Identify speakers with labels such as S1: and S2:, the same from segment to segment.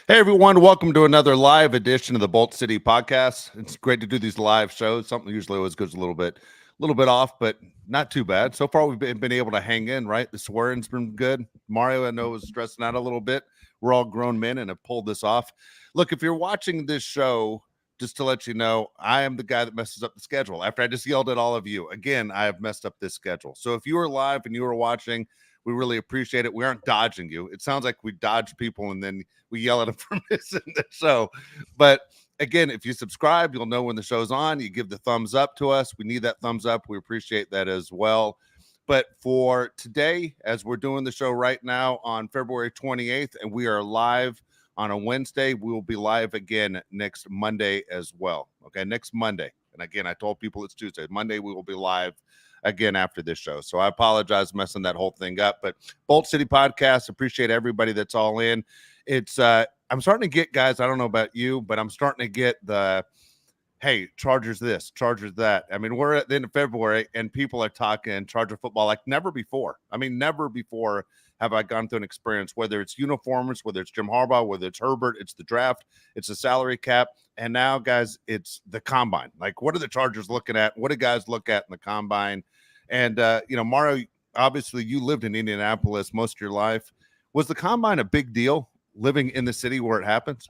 S1: Hey everyone, welcome to another live edition of the Bolt City podcast. It's great to do these live shows. Something usually always goes a little bit off, but not too bad. So far, we've been able to hang in, right? The swearing's been good. Mario, I know, was stressing out a little bit. We're all grown men and have pulled this off. Look, if you're watching this show, just to let you know, I am the guy that messes up the schedule. After I just yelled at all of you, again, I have messed up this schedule. So if you are live and you are watching, we really appreciate it. We aren't dodging you. It sounds like we dodge people and then we yell at them for missing the show. But again, if you subscribe, you'll know when the show's on. You give the thumbs up to us. We need that thumbs up. We appreciate that as well. But for today, as we're doing the show right now on February 28th, and we are live on a Wednesday, we will be live again next Monday as well. Okay, next Monday. And again, I told people it's Tuesday. Monday, we will be live again after this show. So I apologize messing that whole thing up. But Bolt City Podcast, appreciate everybody that's all in. It's I'm starting to get, guys, I don't know about you, but I'm starting to get the, hey, Chargers this, Chargers that. I mean, we're at the end of February and people are talking Charger football like never before. I mean, never before have I gone through an experience, whether it's uniforms, whether it's Jim Harbaugh, whether it's Herbert, it's the draft, it's the salary cap. And now, guys, it's the combine. Like, what are the Chargers looking at? What do guys look at in the combine? And, Mario, obviously you lived in Indianapolis most of your life. Was the combine a big deal living in the city where it happens?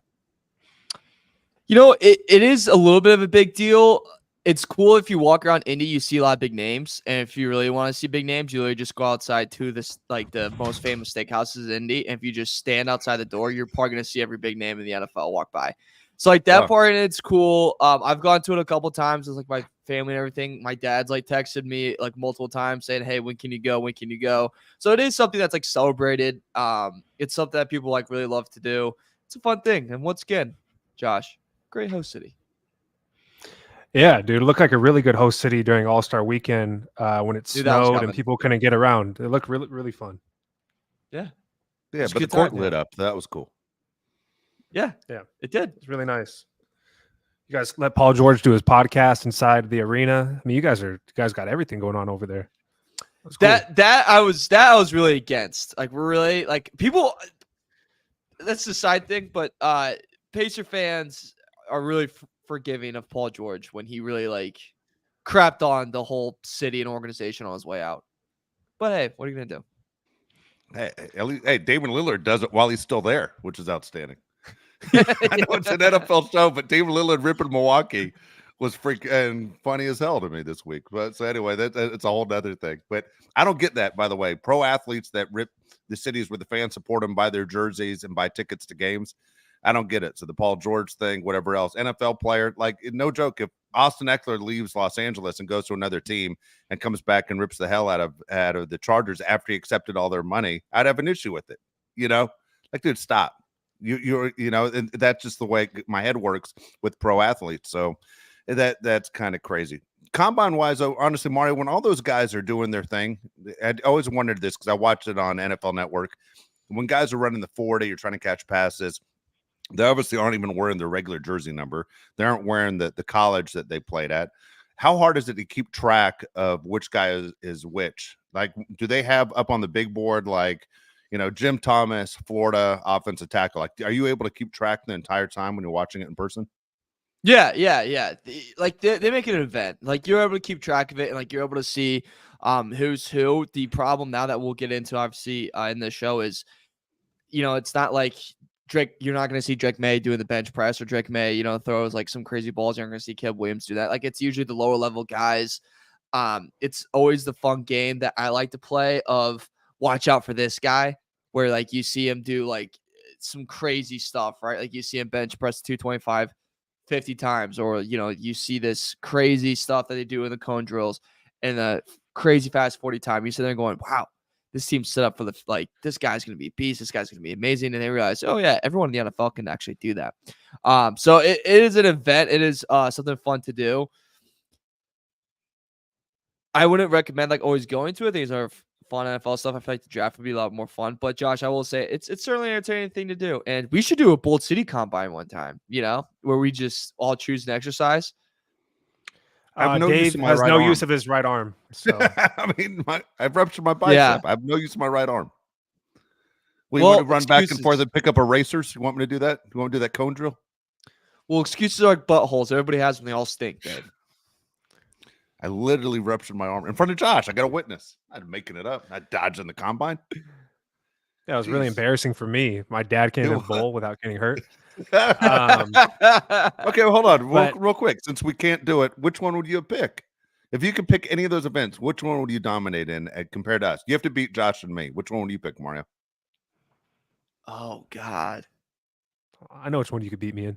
S2: It is a little bit of a big deal. It's cool if you walk around Indy, you see a lot of big names. And if you really want to see big names, you really just go outside to this, like the most famous steakhouses in Indy. And if you just stand outside the door, you're probably going to see every big name in the NFL walk by. So like that part, and it's cool. I've gone to it a couple times. It's like my family and everything. My dad's like texted me like multiple times saying, "Hey, when can you go? When can you go?" So it is something that's like celebrated. It's something that people like really love to do. It's a fun thing. And once again, Josh, great host city.
S3: Yeah, dude, it looked like a really good host city during All-Star Weekend when it snowed and people couldn't get around. It looked really, really fun.
S2: Yeah.
S1: Yeah, but the court lit up. That was cool.
S2: Yeah, it did.
S3: It's really nice. You guys let Paul George do his podcast inside the arena. I mean, you guys got everything going on over there.
S2: Cool. That I was really against. Like, we're really like people. That's the side thing, but Pacer fans are really forgiving of Paul George when he really like crapped on the whole city and organization on his way out. But hey, what are you gonna do?
S1: Hey, Damon Lillard does it while he's still there, which is outstanding. I know it's an NFL show, but Damon Lillard ripping Milwaukee was freaking funny as hell to me this week. But so anyway, it's a whole other thing. But I don't get that, by the way. Pro athletes that rip the cities where the fans support them, buy their jerseys and buy tickets to games. I don't get it. So the Paul George thing, whatever else, NFL player, like no joke. If Austin Eckler leaves Los Angeles and goes to another team and comes back and rips the hell out of the Chargers after he accepted all their money, I'd have an issue with it. Like, dude, stop. And that's just the way my head works with pro athletes. So that's kind of crazy. Combine wise, though, honestly, Mario, when all those guys are doing their thing, I always wondered this because I watched it on NFL Network. When guys are running the 40, you're trying to catch passes. They obviously aren't even wearing their regular jersey number. They aren't wearing the college that they played at. How hard is it to keep track of which guy is which? Like, do they have up on the big board, like, Jim Thomas, Florida offensive tackle? Like, are you able to keep track the entire time when you're watching it in person?
S2: Yeah. Like they make it an event. Like, you're able to keep track of it, and like you're able to see who's who. The problem now that we'll get into obviously in the show is, it's not like Drake. You're not going to see Drake May doing the bench press, or Drake May, throws like some crazy balls. You're not going to see Caleb Williams do that. Like, it's usually the lower level guys. It's always the fun game that I like to play of watch out for this guy, where like you see him do like some crazy stuff, right? Like you see him bench press 225 50 times, or you see this crazy stuff that they do in the cone drills and the crazy fast 40 time. You sit there going, wow, this team's set up for this guy's going to be a beast. This guy's going to be amazing. And they realize, oh yeah, everyone in the NFL can actually do that. So it is an event. It is something fun to do. I wouldn't recommend like always going to it. These are fun NFL stuff. I feel like the draft would be a lot more fun. But Josh, I will say it's certainly an entertaining thing to do. And we should do a Bolt City combine one time, where we just all choose an exercise.
S3: Dave has no use of his right arm. So
S1: I mean, I've ruptured my bicep. I have no use of my right arm. We want to run back and forth and pick up erasers. You want me to do that? You want me to do that cone drill?
S2: Well, excuses are like buttholes. Everybody has them. They all stink, babe.
S1: I literally ruptured my arm in front of Josh. I got a witness. I'm making it up. Not dodging the combine.
S3: Yeah, it was really embarrassing for me. My dad can't even bowl without getting hurt.
S1: Okay, well, hold on real quick. Since we can't do it, which one would you pick? If you could pick any of those events, which one would you dominate in compared to us? You have to beat Josh and me. Which one would you pick, Mario?
S2: Oh, God.
S3: I know which one you could beat me in.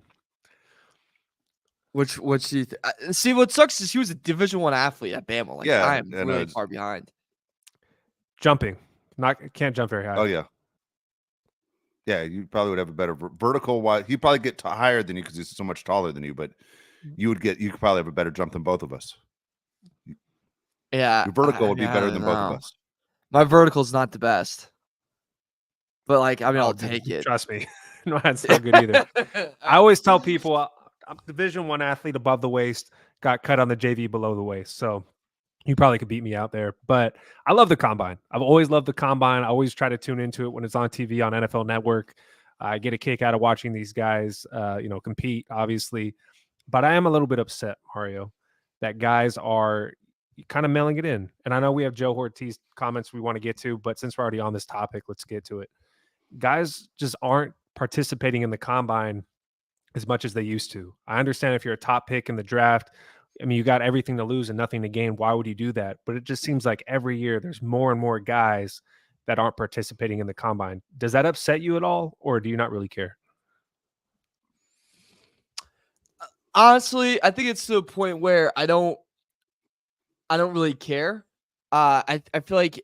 S2: Which do you see? What sucks is he was a Division I athlete at Bama. Like, I am really far behind.
S3: Jumping, can't jump very high.
S1: Oh yeah, yeah. You probably would have a better vertical. Wise, he'd probably get higher than you because he's so much taller than you. But you could probably have a better jump than both of us.
S2: Yeah,
S1: your vertical would be better than both of us.
S2: My vertical is not the best, but like, I mean, I'll take it.
S3: Trust me, no, that's not good either. I always tell people. I'm Division I athlete above the waist, got cut on the JV below the waist. So you probably could beat me out there. But I love the combine. I've always loved the combine. I always try to tune into it when it's on TV on NFL Network. I get a kick out of watching these guys, compete, obviously. But I am a little bit upset, Mario, that guys are kind of mailing it in. And I know we have Joe Hortiz comments we want to get to, but since we're already on this topic, let's get to it. Guys just aren't participating in the combine as much as they used to. I understand if you're a top pick in the draft, I mean, you got everything to lose and nothing to gain. Why would you do that? But it just seems like every year there's more and more guys that aren't participating in the combine. Does that upset you at all, or do you not really care?
S2: Honestly, I think it's to a point where I don't really care. I feel like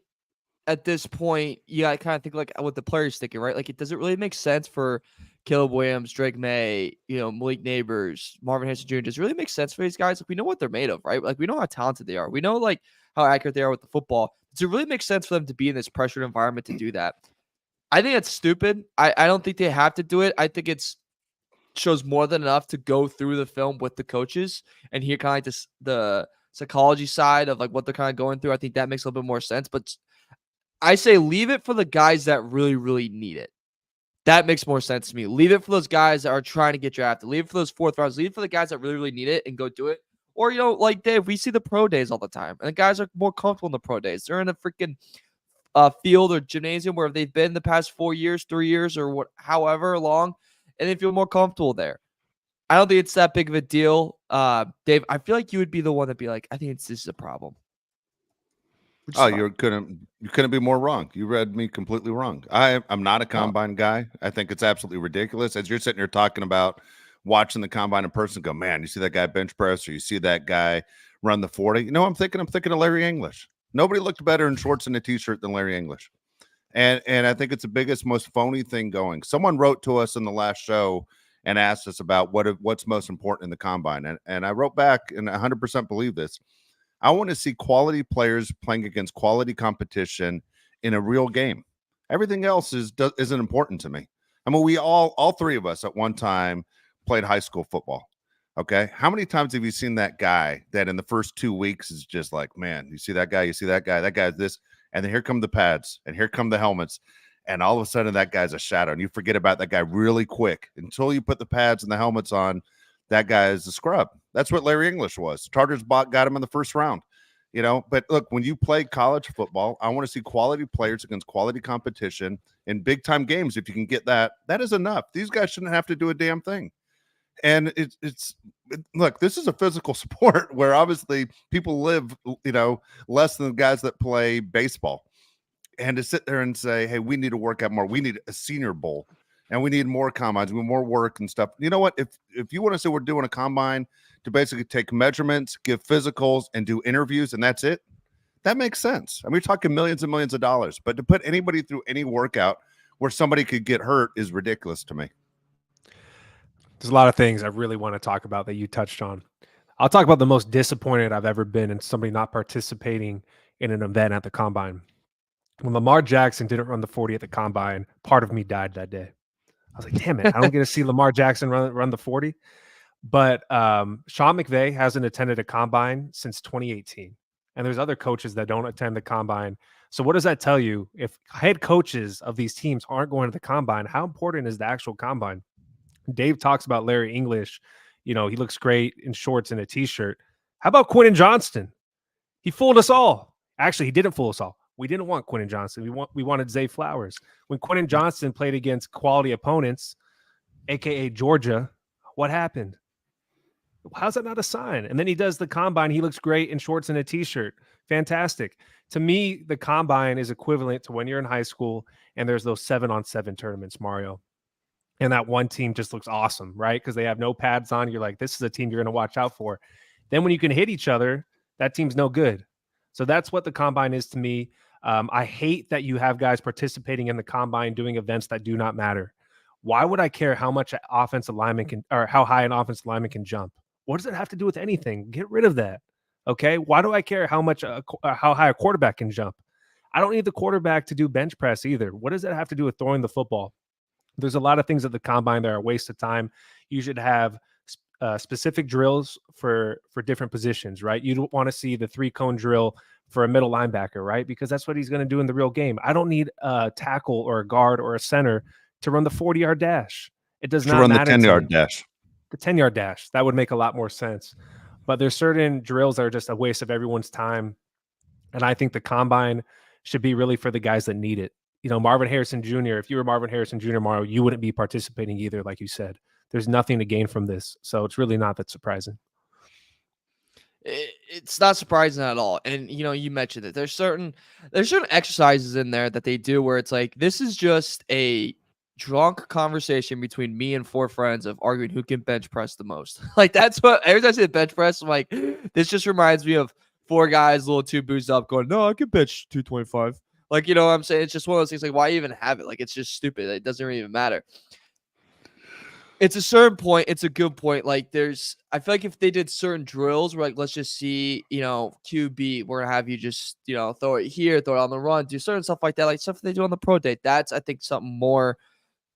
S2: at this point, you got to kind of think like what the player's thinking, right? Like, does it really make sense for Caleb Williams, Drake May, Malik Neighbors, Marvin Harrison Jr.? Does it really make sense for these guys? Like, we know what they're made of, right? Like, we know how talented they are. We know like how accurate they are with the football. Does it really make sense for them to be in this pressured environment to do that? I think it's stupid. I don't think they have to do it. I think it's shows more than enough to go through the film with the coaches and hear kind of like the psychology side of like what they're kind of going through. I think that makes a little bit more sense. But I say leave it for the guys that really, really need it. That makes more sense to me. Leave it for those guys that are trying to get drafted. Leave it for those fourth rounds. Leave it for the guys that really, really need it and go do it. Or, like Dave, we see the pro days all the time. And the guys are more comfortable in the pro days. They're in a freaking field or gymnasium where they've been the past 4 years, 3 years, or however long, and they feel more comfortable there. I don't think it's that big of a deal. Dave, I feel like you would be the one that'd be like, I think this is a problem.
S1: Oh, you couldn't be more wrong. You read me completely wrong. I'm not a combine guy. I think it's absolutely ridiculous. As you're sitting here talking about watching the combine in person, go, man, you see that guy bench press or you see that guy run the 40. I'm thinking of Larry English. Nobody looked better in shorts and a t-shirt than Larry English. And I think it's the biggest, most phony thing going. Someone wrote to us in the last show and asked us about what's most important in the combine. And I wrote back and 100% believe this. I want to see quality players playing against quality competition in a real game. Everything else isn't important to me. I mean, we all three of us at one time played high school football. Okay. How many times have you seen that guy that in the first 2 weeks is just like, man, you see that guy, that guy's this, and then here come the pads and here come the helmets. And all of a sudden that guy's a shadow and you forget about that guy really quick until you put the pads and the helmets on. That guy is a scrub. That's what Larry English was. Chargers got him in the first round, But look, when you play college football, I want to see quality players against quality competition in big time games. If you can get that is enough. These guys shouldn't have to do a damn thing. And look, this is a physical sport where obviously people live, less than the guys that play baseball. And to sit there and say, hey, we need to work out more. We need a senior bowl. And we need more combines, we need more work and stuff. You know what? If you want to say we're doing a combine to basically take measurements, give physicals, and do interviews, and that's it, that makes sense. I mean, we're talking millions and millions of dollars. But to put anybody through any workout where somebody could get hurt is ridiculous to me.
S3: There's a lot of things I really want to talk about that you touched on. I'll talk about the most disappointed I've ever been in somebody not participating in an event at the combine. When Lamar Jackson didn't run the 40 at the combine, part of me died that day. I was like, damn it, I don't get to see Lamar Jackson run the 40. But Sean McVay hasn't attended a combine since 2018. And there's other coaches that don't attend the combine So what does that tell you? If head coaches of these teams aren't going to the combine, how important is the actual combine? Dave talks about Larry English. He looks great in shorts and a t-shirt. How about Quentin Johnston? He fooled us all. Actually, he didn't fool us all. We didn't want Quentin Johnston. We wanted Zay Flowers. When Quentin Johnston played against quality opponents, aka Georgia, what happened? How's that not a sign? And then he does the combine. He looks great in shorts and a t-shirt. Fantastic. To me, the combine is equivalent to when you're in high school and there's those 7-on-7 tournaments, Mario. And that one team just looks awesome, right? Because they have no pads on. You're like, this is a team you're going to watch out for. Then when you can hit each other, that team's no good. So that's what the combine is to me. I hate that you have guys participating in the combine doing events that do not matter. Why would I care how much an offensive lineman can, or how high an offensive lineman can jump? What does it have to do with anything? Get rid of that. Okay. Why do I care how high a quarterback can jump? I don't need the quarterback to do bench press either. What does that have to do with throwing the football? There's a lot of things at the combine that are a waste of time. You should have specific drills for different positions, right? You don't want to see the 3-cone drill for a middle linebacker, right? Because that's what he's going to do in the real game. I don't need a tackle or a guard or a center to run the 40-yard dash. It does not matter.
S1: Run the 10-yard dash.
S3: The 10-yard dash. That would make a lot more sense. But there's certain drills that are just a waste of everyone's time. And I think the combine should be really for the guys that need it. Marvin Harrison Jr., if you were Marvin Harrison Jr. tomorrow, you wouldn't be participating either, like you said. There's nothing to gain from this. So it's really not that surprising.
S2: It's not surprising at all. And, you mentioned it. There's certain exercises in there that they do where it's like, this is just a drunk conversation between me and 4 friends of arguing who can bench press the most. Like, that's what, every time I say bench press, I'm like, this just reminds me of 4 guys a little too boozed up going, no, I can bench 225. Like, you know what I'm saying? It's just one of those things, like, why even have it? Like, it's just stupid. It doesn't even matter. It's a certain point. It's a good point. Like, I feel like if they did certain drills where, like, let's just see, QB, we're going to have you just, throw it here, throw it on the run, do certain stuff like that, like stuff they do on the pro day. That's, I think, something more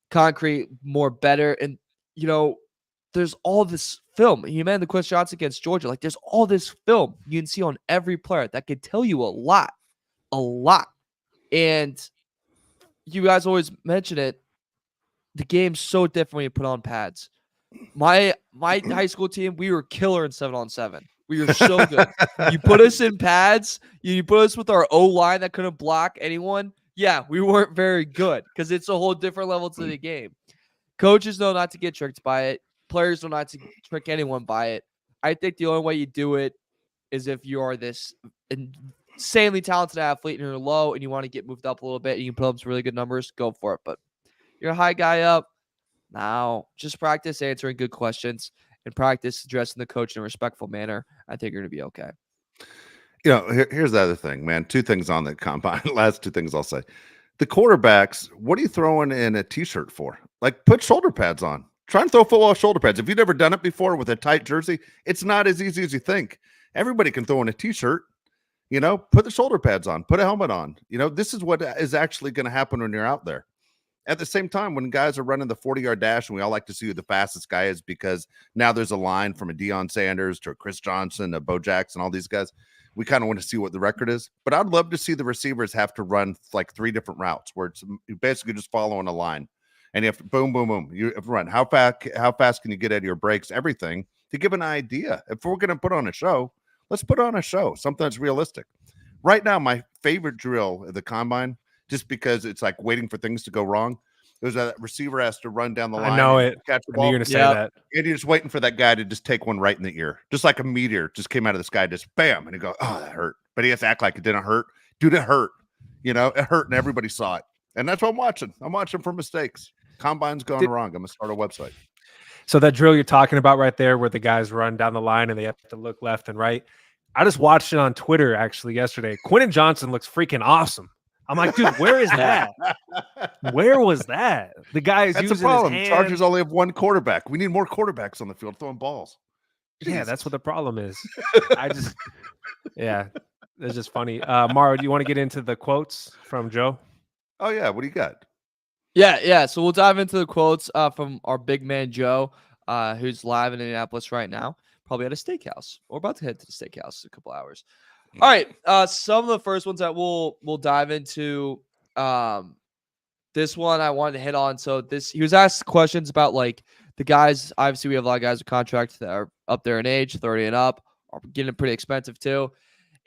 S2: concrete, more better. And, there's all this film. You man, the Quentin Johnson against Georgia, like, there's all this film you can see on every player that could tell you a lot. And you guys always mention it. The game's so different when you put on pads. My high school team, we were killer in 7-on-7. We were so good. You put us in pads, you put us with our O-line that couldn't block anyone. Yeah, we weren't very good because it's a whole different level to the game. Coaches know not to get tricked by it. Players know not to trick anyone by it. I think the only way you do it is if you are this insanely talented athlete and you're low and you want to get moved up a little bit and you can put up some really good numbers, go for it. But you're a high guy up. Now, just practice answering good questions and practice addressing the coach in a respectful manner. I think you're going to be okay.
S1: Here's the other thing, man. 2 things on the combine. Last 2 things I'll say. The quarterbacks, what are you throwing in a t-shirt for? Like, put shoulder pads on. Try and throw football with shoulder pads. If you've never done it before with a tight jersey, it's not as easy as you think. Everybody can throw in a t-shirt. Put the shoulder pads on. Put a helmet on. This is what is actually going to happen when you're out there. At the same time, when guys are running the 40-yard dash, and we all like to see who the fastest guy is because now there's a line from a Deion Sanders to a Chris Johnson, a Bo Jackson, all these guys. We kind of want to see what the record is. But I'd love to see the receivers have to run like 3 different routes where it's basically just following a line. And you have to boom, boom, boom. You have to run. How fast can you get out of your breaks? Everything to give an idea. If we're going to put on a show, let's put on a show, something that's realistic. Right now, my favorite drill at the combine, just because it's like waiting for things to go wrong, there's a receiver has to run down the line.
S3: I know it.
S1: Catch the ball.
S3: You're going to say that.
S1: And you're just waiting for that guy to just take one right in the ear. Just like a meteor just came out of the sky, just bam. And you go, oh, that hurt. But he has to act like it didn't hurt. Dude, it hurt. It hurt and everybody saw it. And that's what I'm watching. I'm watching for mistakes. Combine's going wrong. I'm going to start a website.
S3: So that drill you're talking about right there where the guys run down the line and they have to look left and right. I just watched it on Twitter actually yesterday. Quentin Johnson looks freaking awesome. I'm like, dude, where is that? Where was that? The guy is
S1: That's
S3: using
S1: the problem.
S3: his hand.
S1: Chargers only have 1 quarterback. We need more quarterbacks on the field throwing balls.
S3: Yeah, that's what the problem is. It's just funny. Mario, do you want to get into the quotes from Joe?
S1: Oh, yeah. What do you got?
S2: Yeah. So we'll dive into the quotes from our big man, Joe, who's live in Indianapolis right now, probably at a steakhouse or about to head to the steakhouse in a couple hours. All right. Some of the first ones that we'll dive into. This one I wanted to hit on. So he was asked questions about like the guys. Obviously, we have a lot of guys with contracts that are up there in age, 30 and up, are getting pretty expensive too.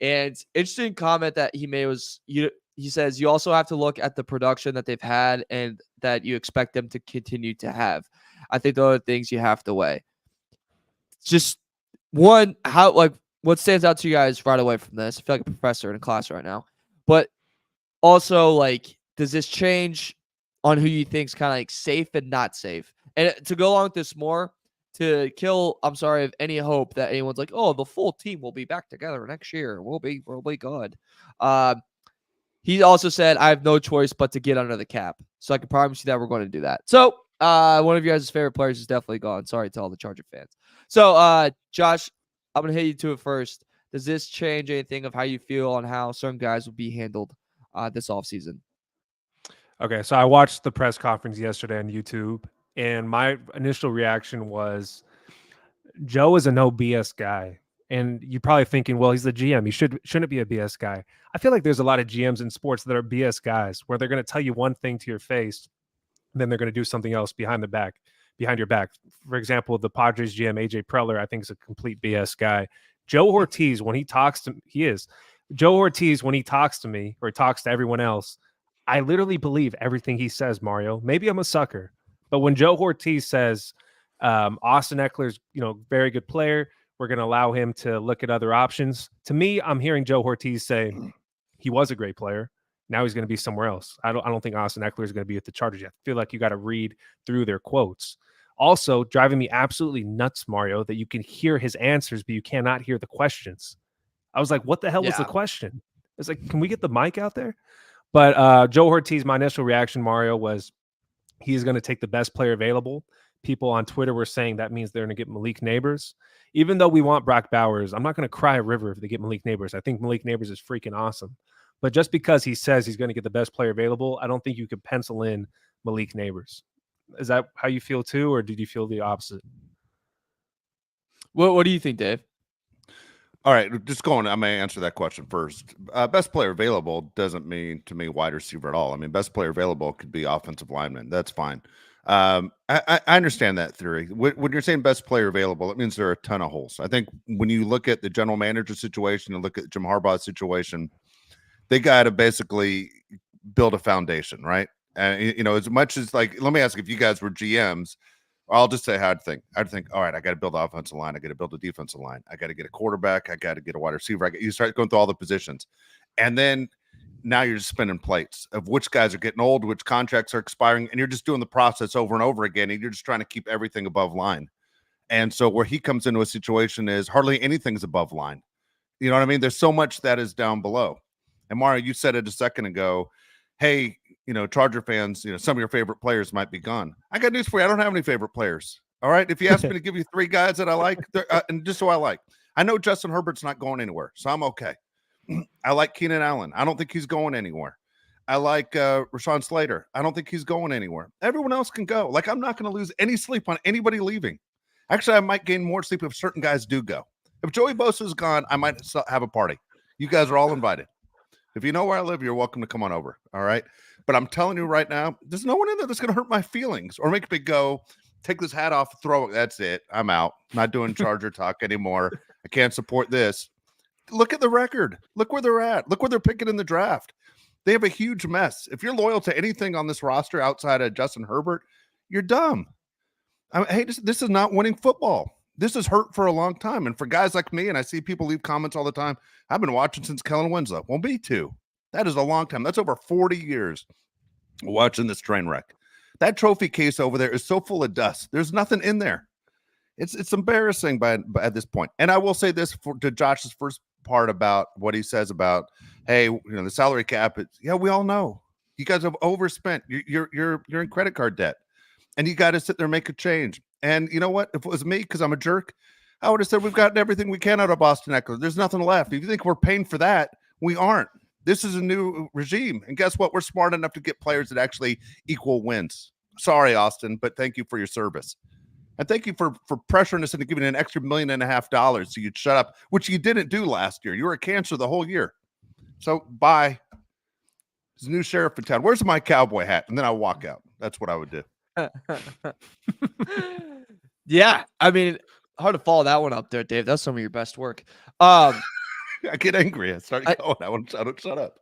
S2: And interesting comment that he made was he says you also have to look at the production that they've had and that you expect them to continue to have. I think those are the things you have to weigh. Just one, what stands out to you guys right away from this? I feel like a professor in a class right now. But also, like, does this change on who you think is kind of like safe and not safe? And to go along with this more, to kill, I'm sorry, of any hope that anyone's like, oh, the full team will be back together next year. We'll be good. He also said, I have no choice but to get under the cap. So I can promise you that we're going to do that. So one of you guys' favorite players is definitely gone. Sorry to all the Charger fans. So Josh, I'm going to hit you to it first. Does this change anything of how you feel on how certain guys will be handled this offseason?
S3: Okay, so I watched the press conference yesterday on YouTube, and my initial reaction was Joe is a no BS guy. And you're probably thinking, well, he's the GM. He shouldn't be a BS guy. I feel like there's a lot of GMs in sports that are BS guys where they're going to tell you one thing to your face, and then they're going to do something else behind your back. For example, the Padres GM, AJ Preller, I think is a complete BS guy. Joe Hortiz, when he talks to me or talks to everyone else, I literally believe everything he says, Mario. Maybe I'm a sucker, but when Joe Hortiz says Austin Eckler's, very good player, we're going to allow him to look at other options. To me, I'm hearing Joe Hortiz say he was a great player. Now he's going to be somewhere else. I don't think Austin Eckler is going to be at the Chargers yet. I feel like you got to read through their quotes. Also, driving me absolutely nuts, Mario, that you can hear his answers, but you cannot hear the questions. I was like, what the hell was the question? It's like, can we get the mic out there? But Joe Hortiz, my initial reaction, Mario, was he's going to take the best player available. People on Twitter were saying that means they're going to get Malik Neighbors. Even though we want Brock Bowers, I'm not going to cry a river if they get Malik Neighbors. I think Malik Neighbors is freaking awesome. But just because he says he's going to get the best player available, I don't think you could pencil in Malik Neighbors. Is that how you feel too, or did you feel the opposite?
S2: What do you think, Dave?
S1: All right, I may answer that question first. Best player available doesn't mean to me wide receiver at all. I mean, best player available could be offensive lineman. That's fine. I understand that theory. When you're saying best player available, it means there are a ton of holes. I think when you look at the general manager situation and look at Jim Harbaugh's situation, they got to basically build a foundation, right? And as much as like, let me ask if you guys were GMs, I'll just say how I'd think. All right, I got to build the offensive line. I got to build a defensive line. I got to get a quarterback. I got to get a wide receiver. You start going through all the positions. And then now you're just spinning plates of which guys are getting old, which contracts are expiring, and you're just doing the process over and over again, and you're just trying to keep everything above line. And so where he comes into a situation is hardly anything's above line. You know what I mean? There's so much that is down below. And Mario, you said it a second ago, hey, Charger fans, some of your favorite players might be gone. I got news for you. I don't have any favorite players. All right. If you ask me to give you 3 guys that I like, and just so I like, I know Justin Herbert's not going anywhere, so I'm okay. I like Keenan Allen. I don't think he's going anywhere. I like Rashawn Slater. I don't think he's going anywhere. Everyone else can go. Like, I'm not going to lose any sleep on anybody leaving. Actually, I might gain more sleep if certain guys do go. If Joey Bosa's gone, I might have a party. You guys are all invited. If you know where I live, you're welcome to come on over. All right. But I'm telling you right now, there's no one in there that's going to hurt my feelings or make me go, take this hat off, throw it. That's it. I'm out. I'm not doing Charger talk anymore. I can't support this. Look at the record. Look where they're at. Look where they're picking in the draft. They have a huge mess. If you're loyal to anything on this roster outside of Justin Herbert, you're dumb. Hey, this is not winning football. This is hurt for a long time. And for guys like me, and I see people leave comments all the time, I've been watching since Kellen Winslow. Well, me too. That is a long time. That's over 40 years watching this train wreck. That trophy case over there is so full of dust. There's nothing in there. It's embarrassing by at this point. And I will say this to Josh's first part about what he says about, hey, the salary cap. We all know you guys have overspent. You're in credit card debt, and you got to sit there and make a change. And you know what? If it was me, because I'm a jerk, I would have said we've gotten everything we can out of Austin Eckler. There's nothing left. If you think we're paying for that, we aren't. This is a new regime. And guess what? We're smart enough to get players that actually equal wins. Sorry, Austin, but thank you for your service. And thank you for pressuring us into giving an extra $1.5 million so you'd shut up, which you didn't do last year. You were a cancer the whole year. So bye. There's a new sheriff in town. Where's my cowboy hat? And then I'll walk out. That's what I would do.
S2: Yeah, I mean, hard to follow that one up there, Dave. That's some of your best work.
S1: I get angry. I start going. I want to shut up.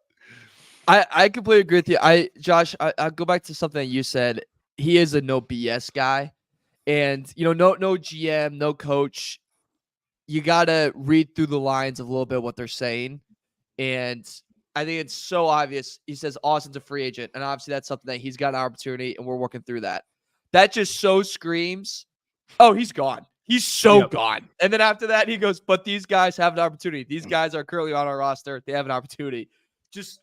S2: I completely agree with you. Josh, I'll go back to something that you said. He is a no BS guy. And, no GM, no coach. You got to read through the lines of a little bit what they're saying. And I think it's so obvious. He says Austin's a free agent. And obviously that's something that he's got an opportunity, and we're working through that. That just so screams, oh, he's gone. He's so gone. And then after that, he goes, but these guys have an opportunity. These guys are currently on our roster. They have an opportunity. Just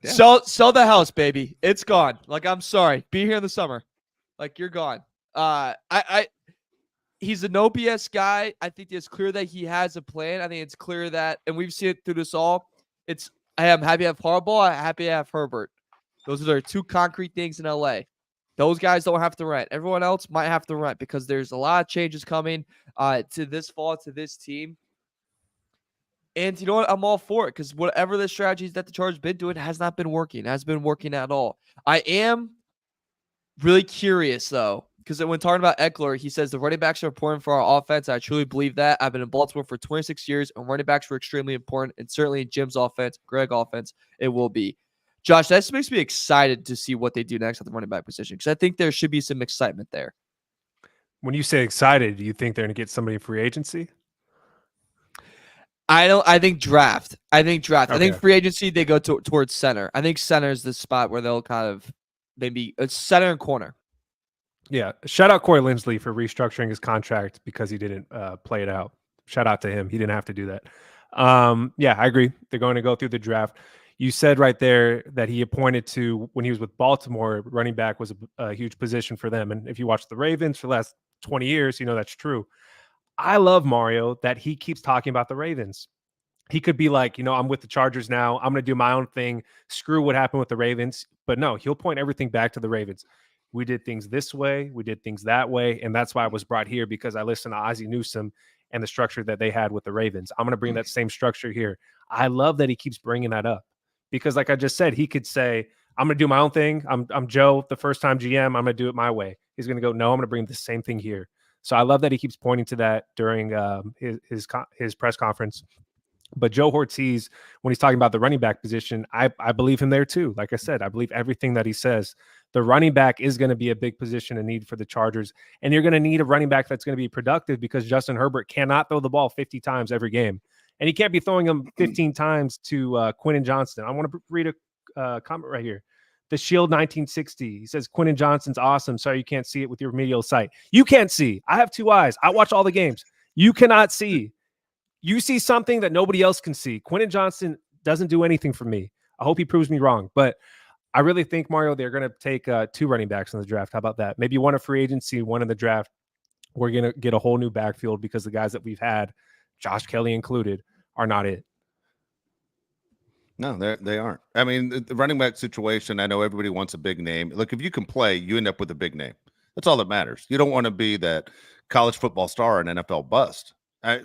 S2: sell the house, baby. It's gone. Like, I'm sorry. Be here in the summer. Like, you're gone. He's a no BS guy. I think it's clear that he has a plan. I think it's clear that, and we've seen it through this all. I am happy to have Harbaugh. I'm happy to have Herbert. Those are their two concrete things in LA. Those guys don't have to rent. Everyone else might have to rent because there's a lot of changes coming to this fall, to this team. And you know what? I'm all for it because whatever the strategies that the Chargers been doing has not been working. It hasn't been working at all. I am really curious, though, because when talking about Eckler, he says the running backs are important for our offense. I truly believe that. I've been in Baltimore for 26 years, and running backs were extremely important. And certainly in Jim's offense, Greg offense, it will be. Josh, that just makes me excited to see what they do next at the running back position because I think there should be some excitement there.
S3: When you say excited, do you think they're going to get somebody in free agency?
S2: I think draft.
S3: Okay.
S2: I think free agency, they go towards center. I think center is the spot where they'll kind of maybe center and corner.
S3: Yeah. Shout out Corey Linsley for restructuring his contract because he didn't play it out. Shout out to him. He didn't have to do that. Yeah, I agree. They're going to go through the draft. You said right there that he appointed to, when he was with Baltimore, running back was a huge position for them. And if you watch the Ravens for the last 20 years, you know that's true. I love Mario that he keeps talking about the Ravens. He could be like, I'm with the Chargers now. I'm going to do my own thing. Screw what happened with the Ravens. But no, he'll point everything back to the Ravens. We did things this way. We did things that way. And that's why I was brought here, because I listened to Ozzie Newsome and the structure that they had with the Ravens. I'm going to bring that same structure here. I love that he keeps bringing that up because, like I just said, he could say, I'm going to do my own thing. I'm Joe, the first time GM. I'm going to do it my way. He's going to go, no, I'm going to bring the same thing here. So I love that he keeps pointing to that during his press conference. But Joe Hortiz, when he's talking about the running back position, I believe him there too. Like I said, I believe everything that he says. The running back is going to be a big position in need for the Chargers. And you're going to need a running back that's going to be productive because Justin Herbert cannot throw the ball 50 times every game. And he can't be throwing them 15 times to Quentin Johnston. I want to read a comment right here. The Shield 1960. He says, Quentin Johnston's awesome. Sorry, you can't see it with your remedial sight. You can't see. I have two eyes. I watch all the games. You cannot see. You see something that nobody else can see. Quentin Johnston doesn't do anything for me. I hope he proves me wrong. But I really think, Mario, they're going to take two running backs in the draft. How about that? Maybe one a free agency, one in the draft. We're going to get a whole new backfield because the guys that we've had, Josh Kelly included, are not it.
S1: No, they aren't. I mean, the running back situation, I know everybody wants a big name. Look, if you can play, you end up with a big name. That's all that matters. You don't want to be that college football star and NFL bust. I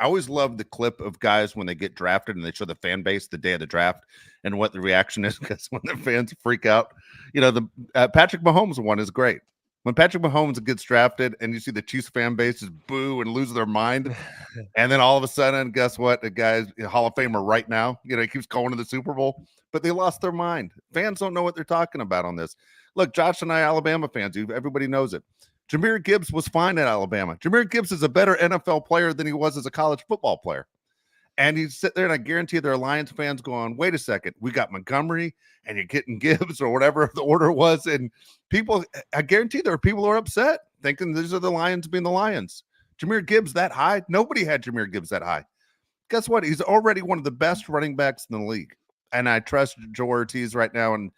S1: always love the clip of guys when they get drafted and they show the fan base the day of the draft and what the reaction is, because when the fans freak out, the Patrick Mahomes one is great. When Patrick Mahomes gets drafted and you see the Chiefs fan base just boo and lose their mind, and then all of a sudden, guess what? The guy's a Hall of Famer right now. He keeps going to the Super Bowl, but they lost their mind. Fans don't know what they're talking about on this. Look, Josh and I, Alabama fans, everybody knows it. Jahmyr Gibbs was fine at Alabama. Jahmyr Gibbs is a better NFL player than he was as a college football player. And you sit there, and I guarantee there are Lions fans going, wait a second, we got Montgomery, and you're getting Gibbs or whatever the order was. And people, I guarantee there are people who are upset, thinking these are the Lions being the Lions. Jahmyr Gibbs that high? Nobody had Jahmyr Gibbs that high. Guess what? He's already one of the best running backs in the league. And I trust Joe Hortiz right now. And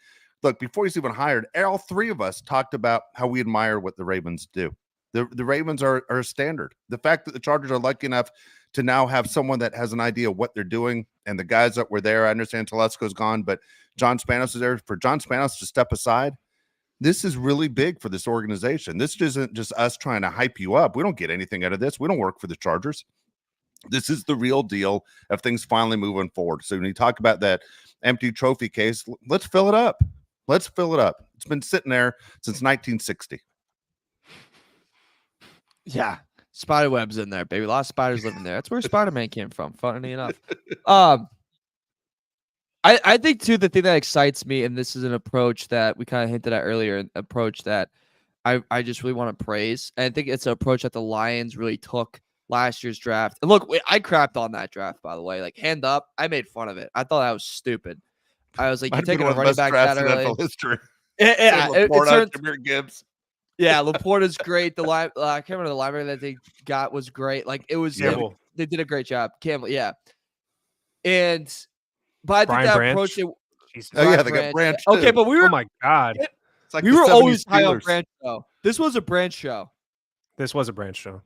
S1: look, before he's even hired, all three of us talked about how we admire what the Ravens do. The Ravens are a standard. The fact that the Chargers are lucky enough to now have someone that has an idea of what they're doing, and the guys that were there, I understand Telesco's gone, but John Spanos is there. For John Spanos to step aside, This is really big for this organization. This isn't just us trying to hype you up. We don't get anything out of this. We don't work for the Chargers. This is the real deal of things finally moving forward. So when you talk about that empty trophy case, let's fill it up. Let's fill it up. It's been sitting there since 1960.
S2: Yeah. Spider webs in there, baby. A lot of spiders living there. That's where Spider-Man came from, funny enough. I think too, the thing that excites me, and this is an approach that we kind of hinted at earlier, an approach that I just really want to praise. And I think it's an approach that the Lions really took last year's draft. And look, I crapped on that draft, by the way. Like, hand up, I made fun of it. I thought that was stupid. I was like, you're taking a running back that early.
S1: History.
S2: Yeah,
S1: Jahmyr Gibbs.
S2: Yeah, Laporta's great. The I can't remember the linebacker that they got was great. Like, it was they did a great job. Campbell, yeah. But I think
S3: Brian
S2: that
S3: Branch.
S2: approach.
S1: They got Branch.
S2: Okay,
S1: too.
S2: but
S3: Oh my God.
S1: It's like
S2: we
S1: the
S2: were
S1: 70s
S2: always high on
S1: Steelers.
S2: Branch show. This was a Branch show.
S3: This was a Branch show.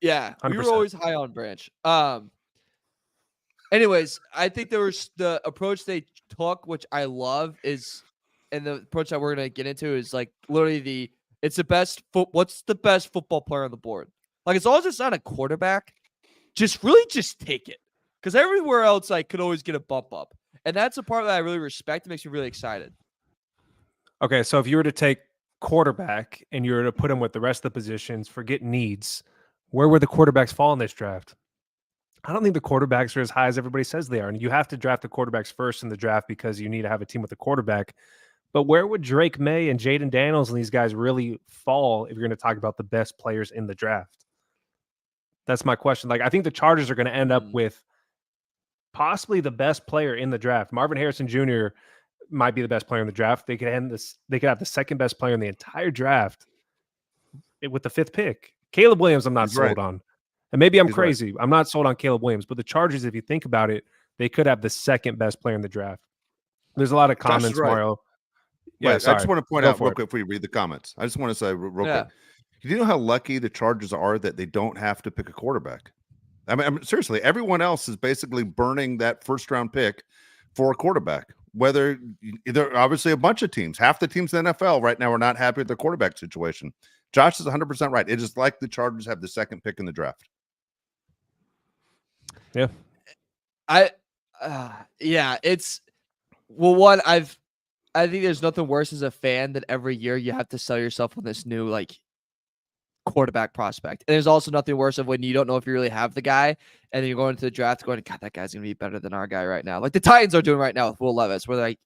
S2: Yeah, we were
S3: 100%.
S2: always high on Branch. Anyways, I think there was the approach they took, which I love, and the approach that we're gonna get into is like literally what's the best football player on the board? Like, as long as it's not a quarterback, just take it, because everywhere else like could always get a bump up, and that's the part that I really respect. It makes me really excited.
S3: Okay, so if you were to take quarterback and you were to put him with the rest of the positions, forget needs, where would the quarterbacks fall in this draft? I don't think the quarterbacks are as high as everybody says they are. And you have to draft the quarterbacks first in the draft because you need to have a team with a quarterback. But where would Drake May and Jaden Daniels and these guys really fall if you're going to talk about the best players in the draft? That's my question. Like, I think the Chargers are going to end up with possibly the best player in the draft. Marvin Harrison Jr. might be the best player in the draft. They could have the second best player in the entire draft with the 5th pick. Caleb Williams, I'm not sold on. And maybe I'm crazy. I'm not sold on Caleb Williams, but the Chargers, if you think about it, they could have the second best player in the draft. There's a lot of comments, Mario.
S1: Yeah, I just want to point out real quick before you read the comments. I just want to say real quick. Do you know how lucky the Chargers are that they don't have to pick a quarterback? I mean, seriously, everyone else is basically burning that first-round pick for a quarterback. Whether there are obviously a bunch of teams, half the teams in the NFL right now are not happy with their quarterback situation. Josh is 100% right. It is like the Chargers have the second pick in the draft.
S3: Yeah.
S2: It's one. I think there's nothing worse as a fan that every year you have to sell yourself on this new like quarterback prospect. And there's also nothing worse of when you don't know if you really have the guy and then you're going to the draft going, God, that guy's gonna be better than our guy right now. Like the Titans are doing right now with Will Levis, where like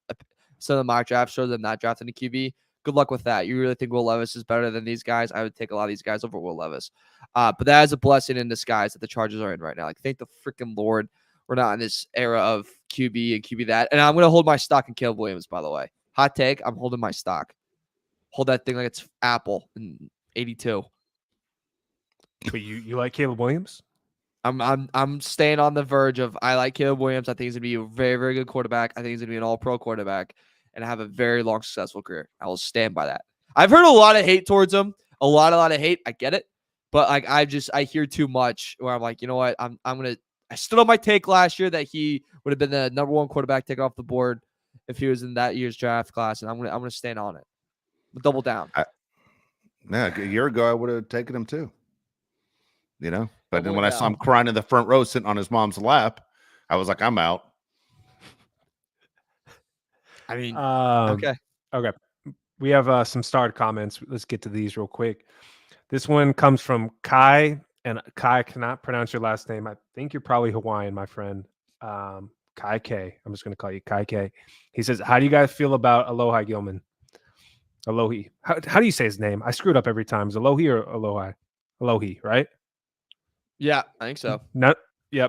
S2: some of the mock drafts show them not drafting a QB. Good luck with that. You really think Will Levis is better than these guys? I would take a lot of these guys over Will Levis. But that is a blessing in disguise that the Chargers are in right now. Like, thank the freaking Lord we're not in this era of QB and QB that. And I'm going to hold my stock in Caleb Williams, by the way. Hot take, I'm holding my stock. Hold that thing like it's Apple in 82.
S3: But you like Caleb Williams?
S2: I'm staying on the verge of I like Caleb Williams. I think he's going to be a very, very good quarterback. I think he's going to be an all-pro quarterback and have a very long, successful career. I will stand by that. I've heard a lot of hate towards him. A lot of hate. I get it. But like I hear too much where I'm like, you know what? I stood on my take last year that he would have been the number 1 quarterback taken off the board if he was in that year's draft class, and I'm gonna stand on it. Double down.
S1: A year ago I would have taken him too. You know, but then when I saw him crying in the front row sitting on his mom's lap, I was like, I'm out.
S2: I mean,
S3: okay. We have some starred comments. Let's get to these real quick. This one comes from Kai, and Kai, I cannot pronounce your last name. I think you're probably Hawaiian, my friend. Kai K. I'm just going to call you Kai K. He says, how do you guys feel about Alohi Gilman? Alohi. How do you say his name? I screw it up every time. Is Alohi or Alohi? Alohi, right?
S2: Yeah, I think so.
S3: Yep.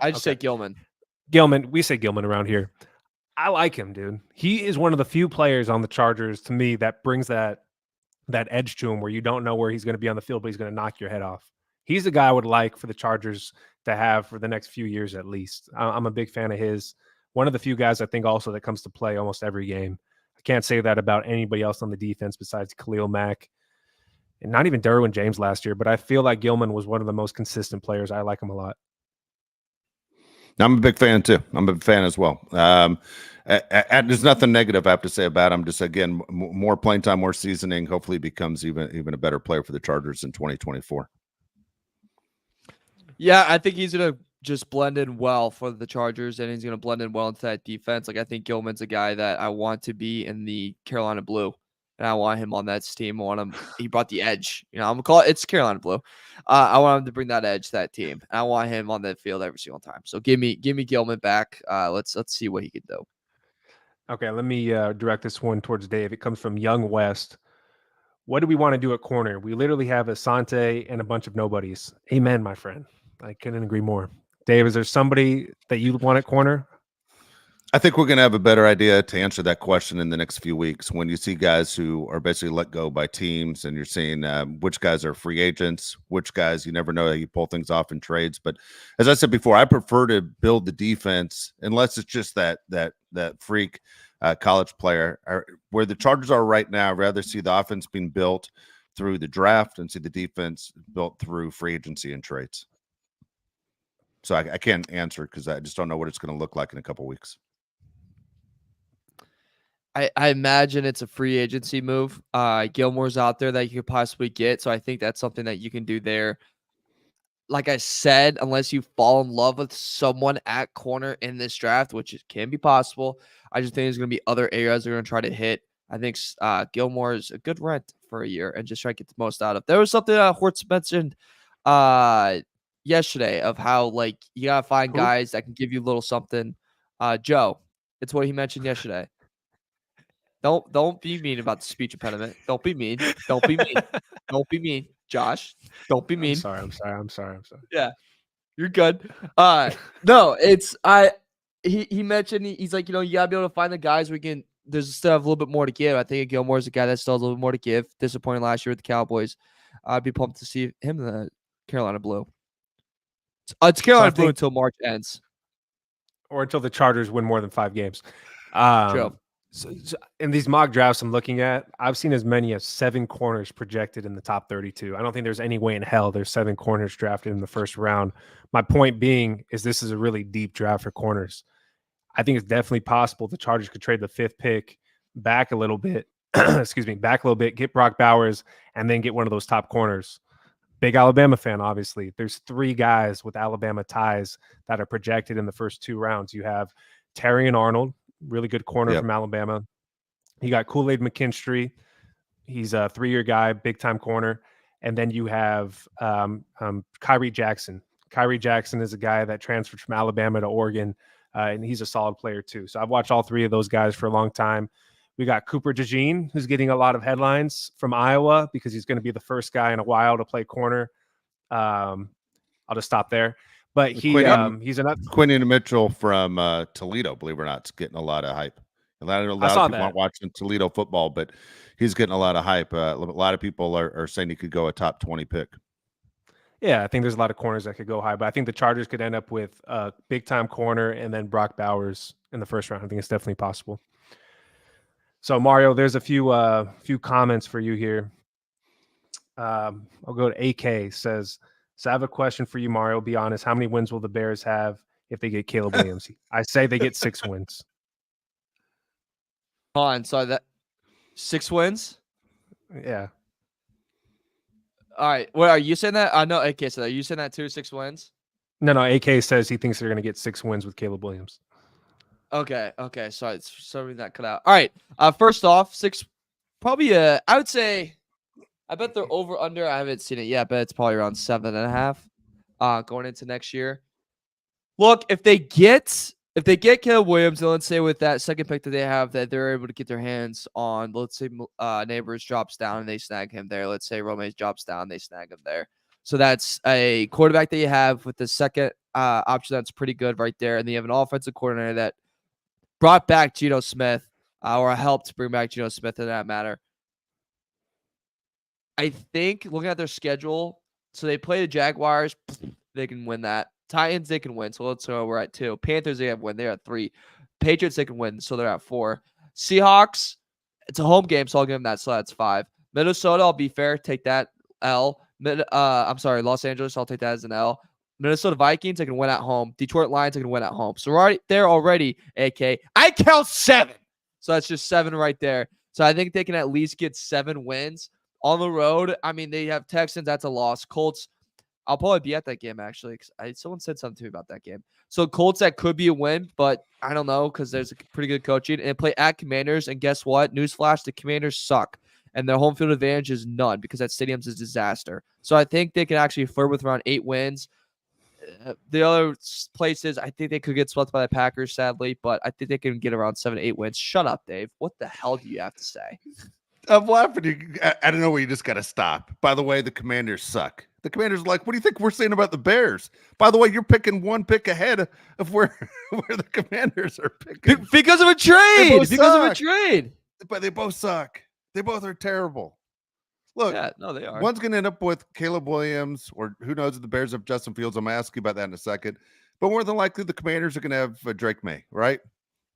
S2: I just say Gilman.
S3: Gilman. We say Gilman around here. I like him, dude. He is one of the few players on the Chargers to me that brings that edge to him where you don't know where he's going to be on the field, but he's going to knock your head off. He's the guy I would like for the Chargers to have for the next few years at least. I'm a big fan of his. One of the few guys I think also that comes to play almost every game. I can't say that about anybody else on the defense besides Khalil Mack and not even Derwin James last year, but I feel like Gilman was one of the most consistent players. I like him a lot.
S1: I'm a big fan too. I'm a big fan as well. And there's nothing negative I have to say about him. Just again, more playing time, more seasoning. Hopefully, becomes even a better player for the Chargers in 2024.
S2: Yeah, I think he's gonna just blend in well for the Chargers, and he's gonna blend in well into that defense. Like I think Gilman's a guy that I want to be in the Carolina Blue, and I want him on that team. I want him. He brought the edge. I'm gonna call it's Carolina Blue. I want him to bring that edge to that team. And I want him on that field every single time. So give me Gilman back. Let's see what he can do.
S3: Okay, let me direct this one towards Dave. It comes from Young West. What do we want to do at corner? We literally have Asante and a bunch of nobodies. Amen, my friend. I couldn't agree more. Dave, is there somebody that you want at corner?
S1: I think we're going to have a better idea to answer that question in the next few weeks when you see guys who are basically let go by teams, and you're seeing which guys are free agents, which guys you never know that you pull things off in trades. But as I said before, I prefer to build the defense unless it's just that freak college player. Where the Chargers are right now, I'd rather see the offense being built through the draft and see the defense built through free agency and trades. So I can't answer because I just don't know what it's going to look like in a couple of weeks.
S2: I imagine it's a free agency move. Gilmore's out there that you could possibly get. So I think that's something that you can do there. Like I said, unless you fall in love with someone at corner in this draft, which can be possible, I just think there's going to be other areas they're going to try to hit. I think Gilmore is a good rent for a year and just try to get the most out of. There was something Hortiz mentioned yesterday of how like you got to find guys that can give you a little something. Joe, it's what he mentioned yesterday. Don't be mean about the speech impediment. Don't be mean. Don't be mean. Don't be mean. Josh, don't be mean.
S3: I'm sorry.
S2: Yeah, you're good. No, it's he mentioned he's like, you gotta be able to find the guys we can. There's still have a little bit more to give. I think Gilmore's a guy that still has a little bit more to give. Disappointed last year with the Cowboys. I'd be pumped to see him in the Carolina Blue. It's Carolina Blue until March ends,
S3: or until the Chargers win more than 5 games.
S2: True.
S3: So in these mock drafts I'm looking at, I've seen as many as 7 corners projected in the top 32. I don't think there's any way in hell there's 7 corners drafted in the first round. My point being is this is a really deep draft for corners. I think it's definitely possible the Chargers could trade the 5th pick back a little bit, back a little bit, get Brock Bowers, and then get one of those top corners. Big Alabama fan, obviously. There's 3 guys with Alabama ties that are projected in the first 2 rounds. You have Terry and Arnold, really good corner from Alabama. You got Kool-Aid McKinstry. He's a 3-year guy, big-time corner. And then you have Kyrie Jackson. Kyrie Jackson is a guy that transferred from Alabama to Oregon, and he's a solid player too. So I've watched all 3 of those guys for a long time. We got Cooper DeJean, who's getting a lot of headlines from Iowa because he's going to be the first guy in a while to play corner. I'll just stop there. But he's another
S1: Quinton Mitchell from Toledo, believe it or not, is getting a lot of hype. A lot of people aren't watching Toledo football, but he's getting a lot of hype. A lot of people are saying he could go a top 20 pick.
S3: Yeah, I think there's a lot of corners that could go high, but I think the Chargers could end up with a big-time corner and then Brock Bowers in the first round. I think it's definitely possible. So, Mario, there's a few comments for you here. I'll go to AK. Says, so I have a question for you, Mario. Be honest. How many wins will the Bears have if they get Caleb Williams? I say they get 6 wins.
S2: Hold on. So that 6 wins?
S3: Yeah.
S2: All right. What are you saying that? No, AK said that. Are you saying that too? 6 wins?
S3: No. AK says he thinks they're going to get 6 wins with Caleb Williams.
S2: Okay. Sorry, it's something that cut out. All right. First off, 6. Probably. I would say. I bet they're over under. I haven't seen it yet. I bet it's probably around 7.5. Going into next year. Look, if they get Caleb Williams, and let's say with that second pick that they have, that they're able to get their hands on, let's say Neighbors drops down and they snag him there. Let's say Rome's drops down, they snag him there. So that's a quarterback that you have with the second option that's pretty good right there. And then you have an offensive coordinator that brought back Geno Smith or helped bring back Geno Smith in that matter. I think looking at their schedule, so they play the Jaguars, they can win that. Titans, they can win. So let's say we're at 2. Panthers, they have win. They're at 3. Patriots, they can win. So they're at 4. Seahawks, it's a home game, so I'll give them that. So that's 5. Minnesota, I'll be fair. Take that L. Los Angeles, I'll take that as an L. Minnesota Vikings are going to win at home. Detroit Lions are going to win at home. So right there already, AK, I count 7. So that's just 7 right there. So I think they can at least get 7 wins on the road. I mean, they have Texans. That's a loss. Colts, I'll probably be at that game, actually, because someone said something to me about that game. So Colts, that could be a win, but I don't know because there's a pretty good coaching. And play at Commanders, and guess what? Newsflash, the Commanders suck. And their home field advantage is none because that stadium's a disaster. So I think they can actually flirt with around 8 wins. The other places, I think they could get swept by the Packers, sadly, but I think they can get around 7 to 8 wins. Shut up, Dave. What the hell do you have to say?
S1: I'm laughing. I don't know where you just got to stop. By the way, the Commanders suck. The Commanders are like, what do you think we're saying about the Bears? By the way, you're picking 1 pick ahead of where the Commanders are picking.
S2: Because of a trade. Because of a trade.
S1: But they both suck. They both are terrible. Look,
S2: yeah, no, they are.
S1: One's going to end up with Caleb Williams, or who knows if the Bears have Justin Fields. I'm going to ask you about that in a second. But more than likely, the Commanders are going to have Drake May, right?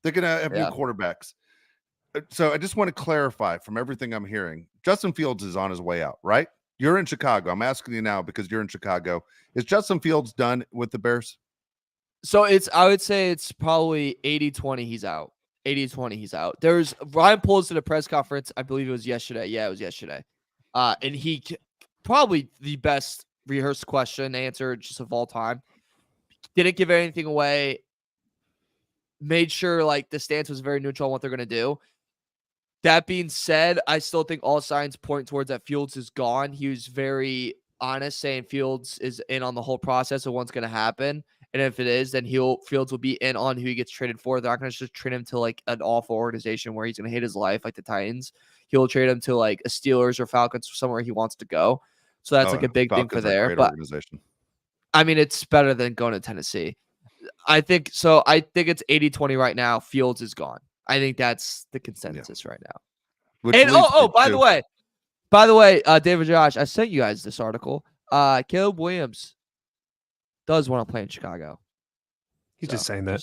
S1: They're going to have new quarterbacks. So I just want to clarify from everything I'm hearing, Justin Fields is on his way out, right? You're in Chicago. I'm asking you now because you're in Chicago. Is Justin Fields done with the Bears?
S2: So I would say it's probably 80-20 he's out. 80-20 he's out. There's Ryan Poles at a press conference. I believe it was yesterday. Yeah, it was yesterday. And he probably the best rehearsed question answer just of all time. Didn't give anything away. Made sure like the stance was very neutral on what they're going to do. That being said, I still think all signs point towards that Fields is gone. He was very honest saying Fields is in on the whole process of what's going to happen. And if it is, then Fields will be in on who he gets traded for. They're not going to just trade him to like an awful organization where he's going to hate his life, like the Titans. He'll trade him to like a Steelers or Falcons, somewhere he wants to go. So that's like a big thing for there. But I mean, it's better than going to Tennessee. I think so. I think it's 80-20 right now. Fields is gone. I think that's the consensus right now. And by the way, David Josh, I sent you guys this article. Caleb Williams does want to play in Chicago.
S3: He's just saying that.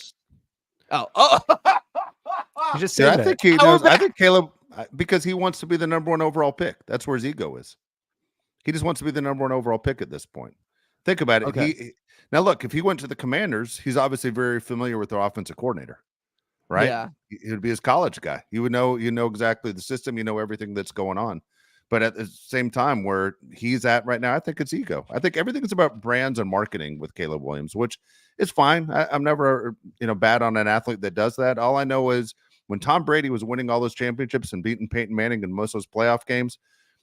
S2: He's
S3: just saying that.
S1: I think he knows. I think Caleb, because he wants to be the number 1 overall pick. That's where his ego is. He just wants to be the number 1 overall pick at this point. Think about it.
S2: Okay.
S1: Now look, if he went to the Commanders, he's obviously very familiar with their offensive coordinator, right?
S2: Yeah.
S1: He would be his college guy. You would know, exactly the system, everything that's going on. But at the same time, where he's at right now, I think it's ego. I think everything is about brands and marketing with Caleb Williams, which is fine. I'm never, bad on an athlete that does that. All I know is when Tom Brady was winning all those championships and beating Peyton Manning in most of those playoff games,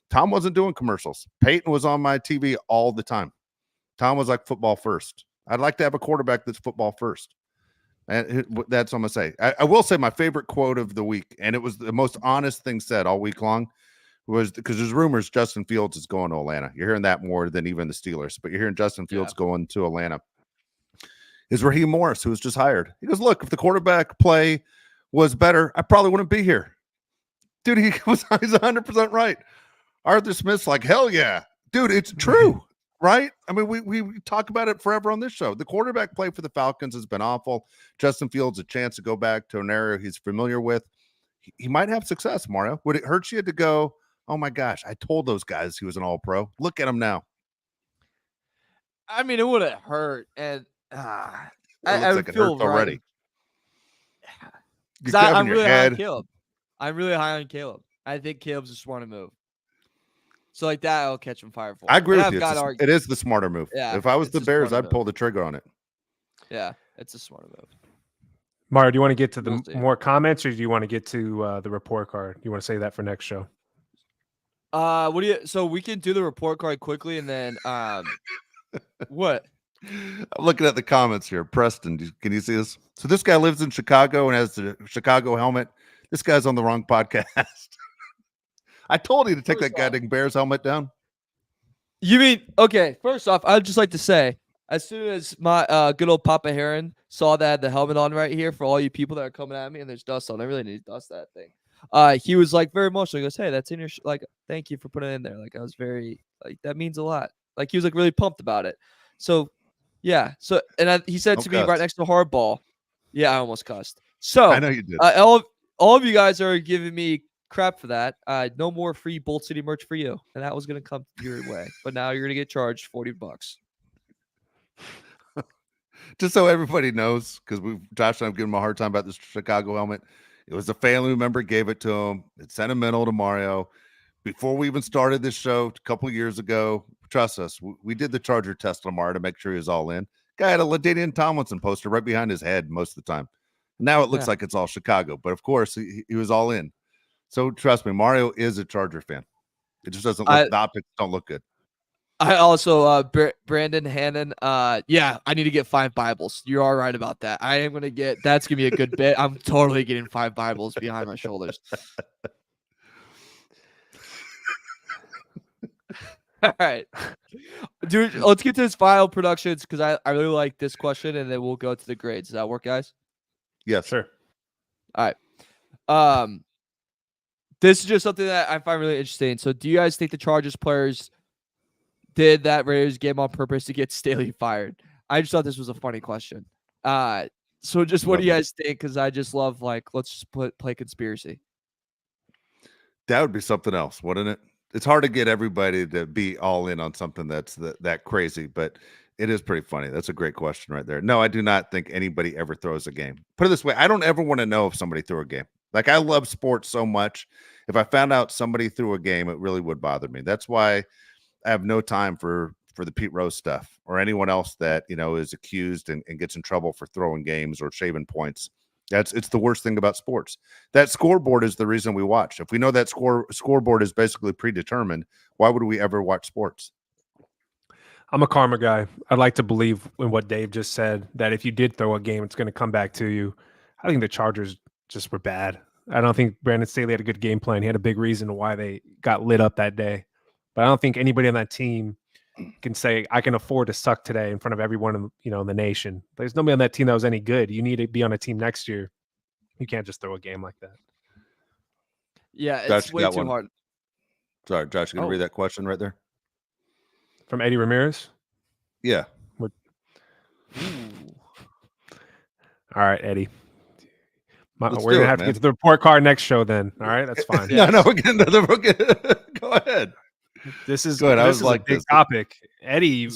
S1: Tom wasn't doing commercials. Peyton was on my TV all the time. Tom was like football first. I'd like to have a quarterback that's football first. And that's what I'm going to say. I will say my favorite quote of the week, and it was the most honest thing said all week long, was because there's rumors Justin Fields is going to Atlanta. You're hearing that more than even the Steelers, but you're hearing Justin Fields going to Atlanta. Is Raheem Morris, who was just hired. He goes, look, if the quarterback play was better, I probably wouldn't be here. Dude, he's 100% right. Arthur Smith's like, hell yeah. Dude, it's true, right? I mean, we talk about it forever on this show. The quarterback play for the Falcons has been awful. Justin Fields a chance to go back to an area he's familiar with. He might have success, Mario. Would it hurt you to go, oh my gosh, I told those guys he was an all-pro. Look at him now.
S2: I mean, it would have hurt. And I
S1: like it hurts already.
S2: I'm really high on Caleb. I'm really high on Caleb. I think Caleb's a smarter move. So like that, I'll catch him fire for.
S1: I agree with you. It is the smarter move.
S2: Yeah,
S1: if I was the Bears, I'd pull the trigger on it.
S2: Yeah, it's a smarter move.
S3: Mario, do you want to get to the more comments, or do you want to get to the report card? You want to say that for next show?
S2: So we can do the report card quickly, and then what?
S1: I'm looking at the comments here. Preston, can you see this? So this guy lives in Chicago and has the Chicago helmet. This guy's on the wrong podcast. I told you to take that goddamn Bears helmet down.
S2: You mean, okay, first off, I'd just like to say, as soon as my good old Papa Heron saw that I had the helmet on right here for all you people that are coming at me and there's dust on, I really need to dust that thing. He was like very emotional. He goes, hey, that's in your, like, thank you for putting it in there. Like, I was very, like, that means a lot. Like, he was like really pumped about it. So, yeah. So, and he said to me right next to Hardball. Yeah, I almost cussed. So,
S1: I know you did.
S2: All of you guys are giving me crap for that. No more free Bolt City merch for you. And that was going to come your way. But now you're going to get charged $40.
S1: just so everybody knows, because Josh and I've given him a hard time about this Chicago helmet. It was a family member gave it to him. It's sentimental to Mario. Before we even started this show a couple of years ago, trust us, we did the Charger test on Mario to make sure he was all in. Guy had a LaDainian Tomlinson poster right behind his head most of the time. Now it looks like it's all Chicago, but of course he was all in. So trust me, Mario is a Charger fan. It just doesn't look, the optics don't look good.
S2: I also, Brandon Hannon, yeah, I need to get 5 Bibles. You are right about that. I am going to get, that's going to be a good bit. I'm totally getting 5 Bibles behind my shoulders. All right. Dude, let's get to his final productions because I really like this question and then we'll go to the grades. Does that work, guys?
S1: Yes,
S3: sure.
S2: All right. This is just something that I find really interesting. So do you guys think the Chargers players did that Raiders game on purpose to get Staley fired? I just thought this was a funny question. So just what do you guys think? Because I just love, like, let's just play conspiracy.
S1: That would be something else, wouldn't it? It's hard to get everybody to be all in on something that's that crazy, but it is pretty funny. That's a great question right there. No, I do not think anybody ever throws a game. Put it this way, I don't ever want to know if somebody threw a game. Like, I love sports so much. If I found out somebody threw a game, it really would bother me. That's why I have no time for the Pete Rose stuff or anyone else that, you know, is accused and gets in trouble for throwing games or shaving points. It's the worst thing about sports. That scoreboard is the reason we watch. If we know that scoreboard is basically predetermined, why would we ever watch sports?
S3: I'm a karma guy. I'd like to believe in what Dave just said, that if you did throw a game, it's going to come back to you. I think the Chargers just were bad. I don't think Brandon Staley had a good game plan. He had a big reason why they got lit up that day. But I don't think anybody on that team can say, I can afford to suck today in front of everyone in the nation. There's nobody on that team that was any good. You need to be on a team next year. You can't just throw a game like that.
S2: Yeah, it's
S1: Josh,
S2: way too hard.
S1: Sorry, Josh, you going to read that question right there?
S3: From Eddie Ramirez?
S1: Yeah.
S3: All right, Eddie. We're going to have to get to the report card next show then. All right, that's fine.
S1: No, we're getting another. Go ahead.
S3: This is
S1: good.
S3: This is like a big topic. Eddie,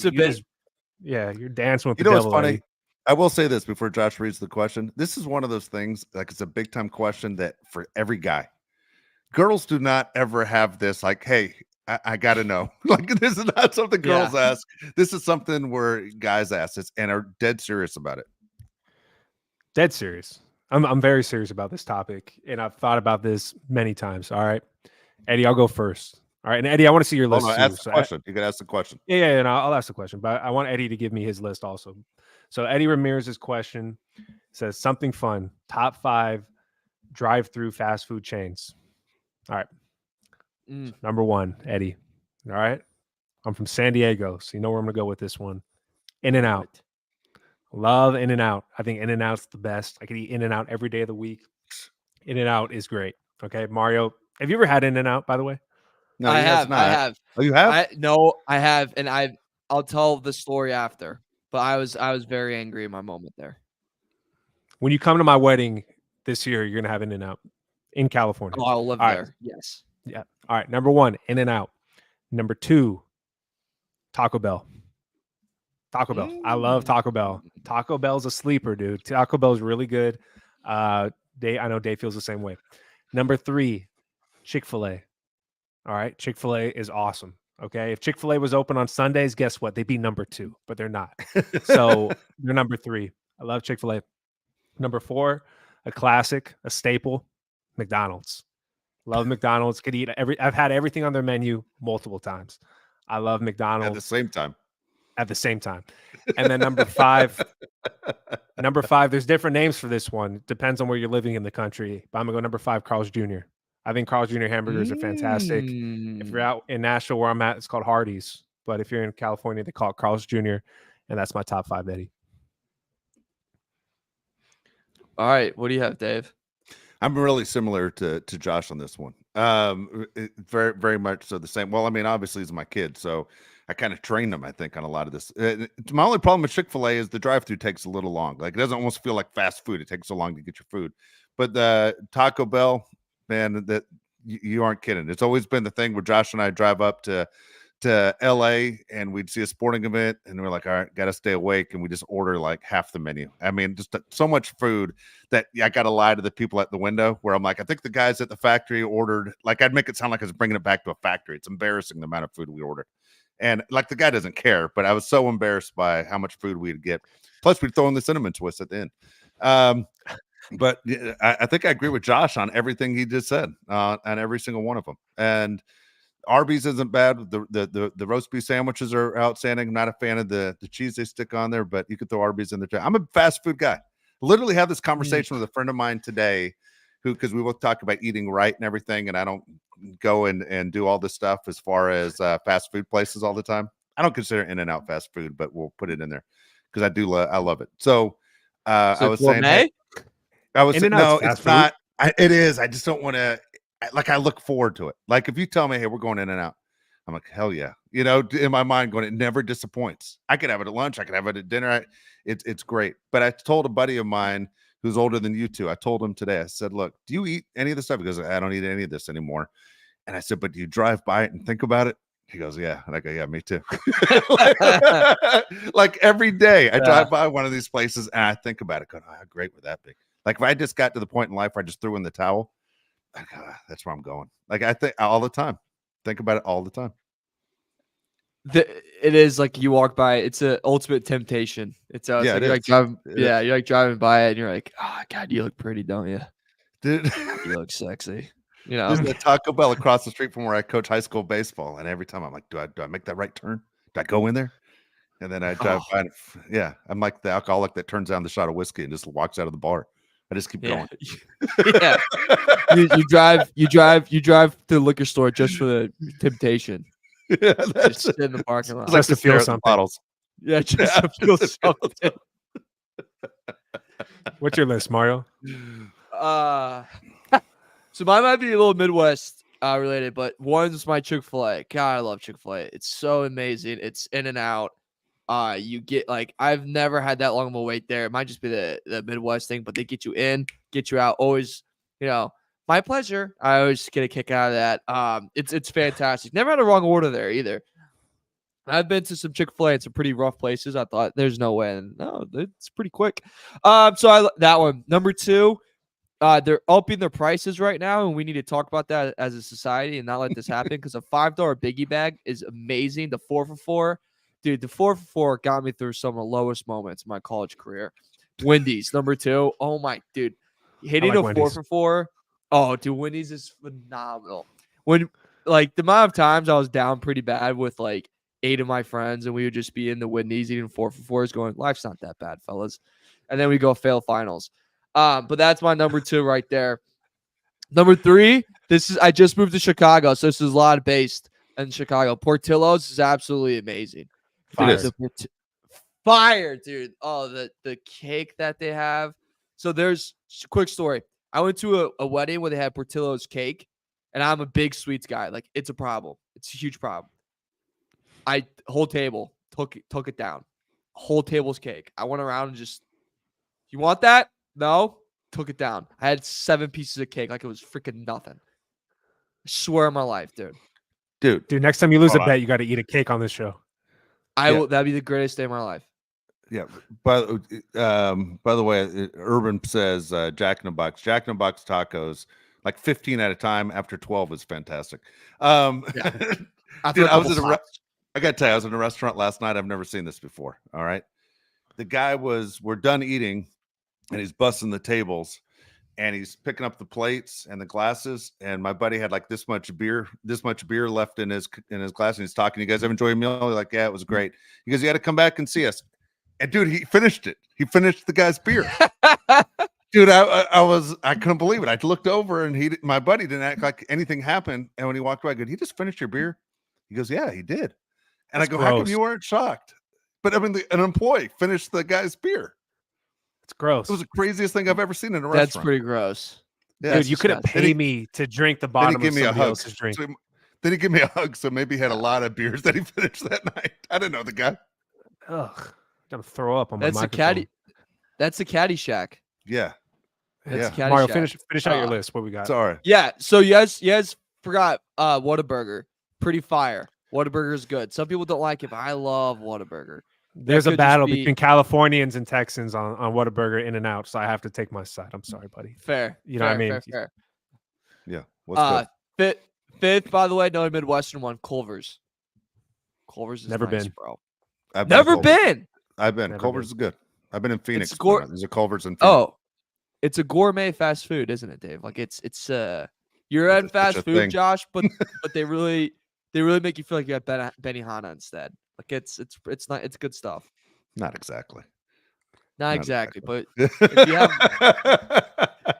S3: you're dancing with the devil.
S1: What's funny?
S3: Eddie.
S1: I will say this before Josh reads the question. This is one of those things, like, it's a big time question that for every guy. Girls do not ever have this, like, hey, I got to know. Like, this is not something girls ask. This is something where guys ask this and are dead serious about it.
S3: Dead serious. I'm very serious about this topic, and I've thought about this many times. All right, Eddie, I'll go first. All right, and Eddie, I want to see your list.
S1: Ask the question. You can ask the question.
S3: Yeah, and I'll ask the question, but I want Eddie to give me his list also. So Eddie Ramirez's question says something fun: top 5 drive-through fast food chains. All right, number 1, Eddie. All right, I'm from San Diego, so you know where I'm gonna go with this one. In-N-Out. Love In-N-Out. I think In-N-Out's the best. I could eat In-N-Out every day of the week. In-N-Out is great. Okay, Mario, have you ever had In-N-Out, by the way?
S1: No,
S2: I have.
S1: Oh, you have?
S2: I have, and I'll tell the story after. But I was very angry in my moment there.
S3: When you come to my wedding this year, you're gonna have In-N-Out in California.
S2: Oh, I'll live
S3: All
S2: there.
S3: Right.
S2: Yes.
S3: Yeah. All right. Number 1, In-N-Out. Number 2, Taco Bell. Taco Bell. I love Taco Bell. Taco Bell's a sleeper, dude. Taco Bell's really good. I know Dave feels the same way. Number 3, Chick-fil-A. All right. Chick-fil-A is awesome. Okay. If Chick-fil-A was open on Sundays, guess what? They'd be number 2, but they're not. So they're number 3. I love Chick-fil-A. Number 4, a classic, a staple, McDonald's. Love McDonald's. Could eat I've had everything on their menu multiple times. I love McDonald's.
S1: At the same time.
S3: And then number 5, there's different names for this one. Depends on where you're living in the country. But I'm going to go number 5, Carl's Jr. I think Carl's Jr. hamburgers are fantastic. If you're out in Nashville where I'm at, it's called Hortiz. But if you're in California, they call it Carl's Jr. And that's my top 5, Eddie.
S2: All right. What do you have, Dave?
S1: I'm really similar to Josh on this one. Very, very much so the same. Well, I mean, obviously, he's my kid, so I kind of trained him, I think, on a lot of this. My only problem with Chick-fil-A is the drive-thru takes a little long. Like, it doesn't almost feel like fast food. It takes so long to get your food. But the Taco Bell, man, that you aren't kidding. It's always been the thing where Josh and I drive up to to LA and we'd see a sporting event and we're like, all right, got to stay awake. And we just order like half the menu. I mean, just so much food that I got to lie to the people at the window where I'm like, I think the guys at the factory ordered, like, I'd make it sound like I was bringing it back to a factory. It's embarrassing the amount of food we ordered. And like the guy doesn't care, but I was so embarrassed by how much food we'd get. Plus we'd throw in the cinnamon twist at the end. But I think I agree with Josh on everything he just said, on every single one of them. And Arby's isn't bad. The roast beef sandwiches are outstanding. I'm not a fan of the cheese they stick on there, but you could throw Arby's in there. I'm a fast food guy. Literally had this conversation with a friend of mine today, because we both talk about eating right and everything, and I don't go and do all this stuff as far as fast food places all the time. I don't consider In-N-Out fast food, but we'll put it in there because I love it. So I was saying, hey, no, it's not. It is. I just don't want to. Like, I look forward to it. Like, if you tell me, hey, we're going In-N-Out, I'm like, hell yeah. You know, in my mind going, it never disappoints. I could have it at lunch. I could have it at dinner. It's great. But I told a buddy of mine who's older than you two, I told him today, I said, look, do you eat any of this stuff? He goes, I don't eat any of this anymore. And I said, but do you drive by it and think about it? He goes, yeah. And I go, yeah, me too. Like every day I drive by one of these places and I think about it, going, oh, how great would that be? Like if I just got to the point in life where I just threw in the towel, like, that's where I'm going. Like I think all the time, think about it all the time.
S2: It is like you walk by, it's an ultimate temptation. It's like you're like driving, you're like driving by it and you're like, oh God, you look pretty, don't you?
S1: Dude,
S2: you look sexy. You know,
S1: there's a Taco Bell across the street from where I coach high school baseball, and every time I'm like, do I make that right turn? Do I go in there? And then I drive by. And, yeah, I'm like the alcoholic that turns down the shot of whiskey and just walks out of the bar. I just keep going.
S2: Yeah, you drive to the liquor store just for the temptation.
S1: Yeah, that's
S2: just in the parking lot.
S3: Just to feel some bottles.
S2: Yeah, just to feel something.
S3: What's your list, Mario?
S2: So mine might be a little Midwest related, but one's my Chick-fil-A. God, I love Chick-fil-A. It's so amazing. It's in and out. You get like, I've never had that long of a wait there. It might just be the Midwest thing, but they get you in, get you out. Always, you know, my pleasure. I always get a kick out of that. It's fantastic. Never had a wrong order there either. I've been to some Chick-fil-A in some pretty rough places. I thought there's no way. And no, it's pretty quick. So that one. Number two, they're upping their prices right now, and we need to talk about that as a society and not let this happen, because a $5 biggie bag is amazing. The 4 for $4, dude, the 4 for $4 got me through some of the lowest moments in my college career. Wendy's, number two. Oh my, dude, hitting like a Wendy's. 4 for $4. Oh, dude, Wendy's is phenomenal. When like the amount of times I was down pretty bad with like 8 of my friends, and we would just be in the Wendy's eating 4 for $4s, going, life's not that bad, fellas. And then we go fail finals. But that's my number two right there. Number three, I just moved to Chicago, so this is a lot based in Chicago. Portillo's is absolutely amazing. Fire, dude. Oh, the cake that they have. So there's a quick story. I went to a wedding where they had Portillo's cake, and I'm a big sweets guy. Like, it's a problem. It's a huge problem. Whole table took it down. Whole table's cake. I went around and just, you want that? No, took it down. I had 7 pieces of cake like it was freaking nothing. I swear on my life, dude.
S3: Next time you lose a bet, you got to eat a cake on this show.
S2: Will. That'd be the greatest day of my life.
S1: Yeah. By the way, Urban says Jack in the Box. Jack in the Box tacos, like 15 at a time after 12 is fantastic.
S2: Yeah.
S1: Dude, I got to tell you, I was in a restaurant last night. I've never seen this before. All right. The guy we're done eating, and he's busting the tables, and he's picking up the plates and the glasses. And my buddy had like this much beer left in his glass, and he's talking. You guys have enjoyed a meal? They're like, yeah, it was great. He goes, you got to come back and see us. And dude, he finished it. He finished the guy's beer. Dude, I couldn't believe it. I looked over, and my buddy didn't act like anything happened. And when he walked away, I go, he just finished your beer? He goes, yeah, he did. And I go, how come you weren't shocked? But I mean, an employee finished the guy's beer.
S3: It's gross.
S1: It was the craziest thing I've ever seen in a restaurant.
S2: That's pretty gross.
S3: Yeah, dude, you couldn't pay me to drink the bottom of somebody else's drink.
S1: So then he gave me a hug, so maybe he had a lot of beers that he finished that night. I didn't know the guy.
S3: Ugh, I'm gonna throw up on my microphone.
S2: That's a caddy shack.
S1: Yeah.
S2: That's
S1: yeah.
S3: Mario, finish out your list. What we got?
S1: Sorry.
S2: Yeah. So you guys forgot Whataburger. Pretty fire. Whataburger is good. Some people don't like it, but I love Whataburger.
S3: There's a
S2: could just
S3: battle
S2: be-
S3: between Californians and Texans on Whataburger In and Out, so I have to take my side. I'm sorry, buddy.
S2: Fair.
S3: You know what I mean?
S2: Fair.
S1: Yeah. What's good?
S2: Fifth, by the way, another Midwestern one, Culver's. Culver's is
S3: Never
S2: nice,
S3: been.
S2: bro.
S1: I've
S2: Never
S1: Culver's.
S2: been.
S1: I've been.
S3: Never
S1: Culver's is good. I've been in Phoenix.
S2: gore-
S1: There's a Culver's in Phoenix.
S2: Oh, it's a gourmet fast food, isn't it, Dave? Like it's you're
S1: It's
S2: at
S1: a
S2: fast food,
S1: thing.
S2: Josh, but they really make you feel like you're at Benihana instead. Like it's good stuff.
S1: Not exactly.
S2: Not exactly, but
S1: if
S2: you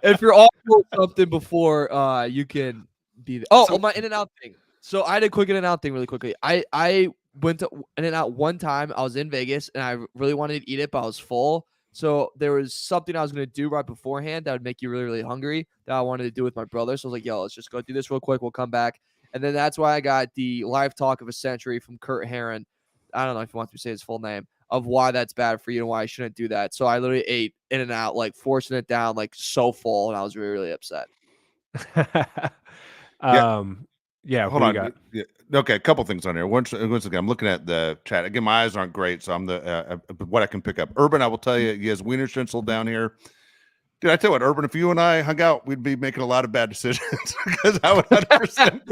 S2: if you're offering something before, you can be.
S1: So-
S2: My In-N-Out thing. So I did a quick In-N-Out thing really quickly. I went to In-N-Out one time. I was in Vegas and I really wanted to eat it, but I was full. So there was something I was going to do right beforehand that would make you really, really hungry that I wanted to do with my brother. So I was like, yo, let's just go do this real quick. We'll come back. And then that's why I got the live talk of a century from Kurt Herron. I don't know if he wants me to say his full name of why that's bad for you and why I shouldn't do that. So I literally ate In-N-Out, like forcing it down, like so full. And I was really, really upset.
S3: Yeah.
S1: Hold
S3: who
S1: on.
S3: you got?
S1: Yeah. Okay, a couple things on here. Once again, I'm looking at the chat. Again, my eyes aren't great, so I'm what I can pick up. Urban, I will tell you, he has Wiener Schnitzel down here. Dude, I tell you what, Urban, if you and I hung out, we'd be making a lot of bad decisions because I would 100%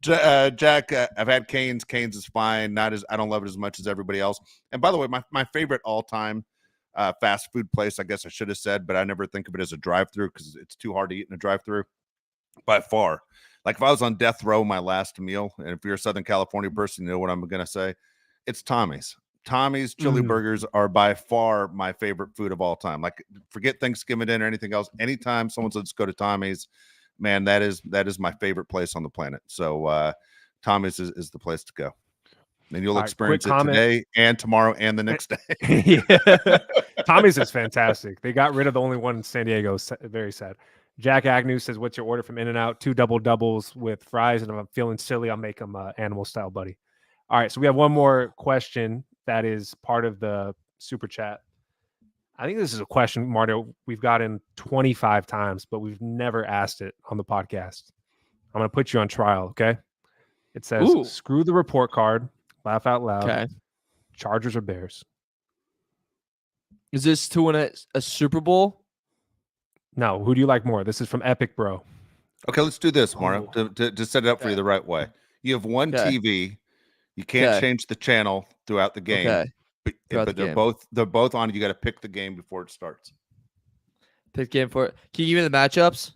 S1: go. Jack, I've had Cane's. Cane's is fine. I don't love it as much as everybody else. And by the way, my favorite all-time fast food place, I guess I should have said, but I never think of it as a drive-through because it's too hard to eat in a drive-through. By far. Like if I was on death row, my last meal, and if you're a Southern California person, you know what I'm going to say. It's Tommy's. Tommy's chili burgers are by far my favorite food of all time. Like forget Thanksgiving dinner or anything else. Anytime someone says go to Tommy's, man, that is my favorite place on the planet. So Tommy's is the place to go. And you'll experience it today and tomorrow and the next day.
S3: Yeah. Tommy's is fantastic. They got rid of the only one in San Diego. Very sad. Jack Agnew says, what's your order from In-N-Out? 2 double doubles with fries. And if I'm feeling silly, I'll make them animal style, buddy. All right. So we have one more question that is part of the super chat. I think this is a question, Mario, we've gotten 25 times, but we've never asked it on the podcast. I'm going to put you on trial. Okay. It says, screw the report card. Laugh out loud.
S2: Okay.
S3: Chargers or Bears?
S2: Is this to win a Super Bowl?
S3: No. Who do you like more? This is from Epic Bro.
S1: Okay, let's do this, Mario, to set it up for you the right way. You have one TV. You can't change the channel throughout the game. But they're both on. You got to pick the game before it starts.
S2: Pick game for it. Can you give me the matchups?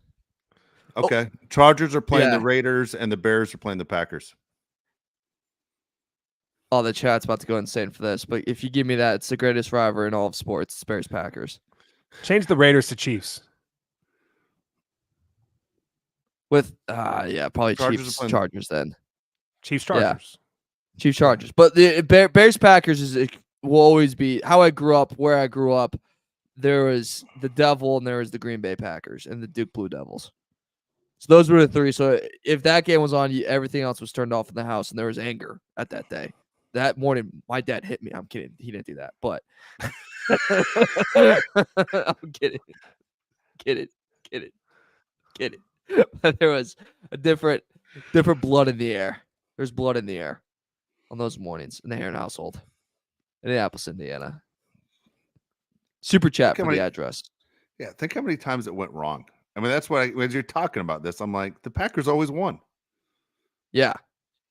S1: Okay. Chargers are playing the Raiders and the Bears are playing the Packers.
S2: Oh, the chat's about to go insane for this. But if you give me that, it's the greatest rivalry in all of sports. It's Bears Packers.
S3: Change the Raiders to Chiefs.
S2: With probably Chiefs Chargers then.
S3: Chiefs Chargers.
S2: Yeah. Chiefs Chargers. But the Bears Packers will always be how I grew up, where I grew up. There was the Devil and there was the Green Bay Packers and the Duke Blue Devils. So those were the three. So if that game was on, everything else was turned off in the house and there was anger at that day. That morning, my dad hit me. I'm kidding. He didn't do that, but I'm kidding. Get it. But there was a different blood in the air. There's blood in the air on those mornings in the Heron household. Indianapolis, Indiana. Super chat for the address.
S1: Yeah, think how many times it went wrong. I mean, that's why as you're talking about this, I'm like, the Packers always won.
S2: Yeah.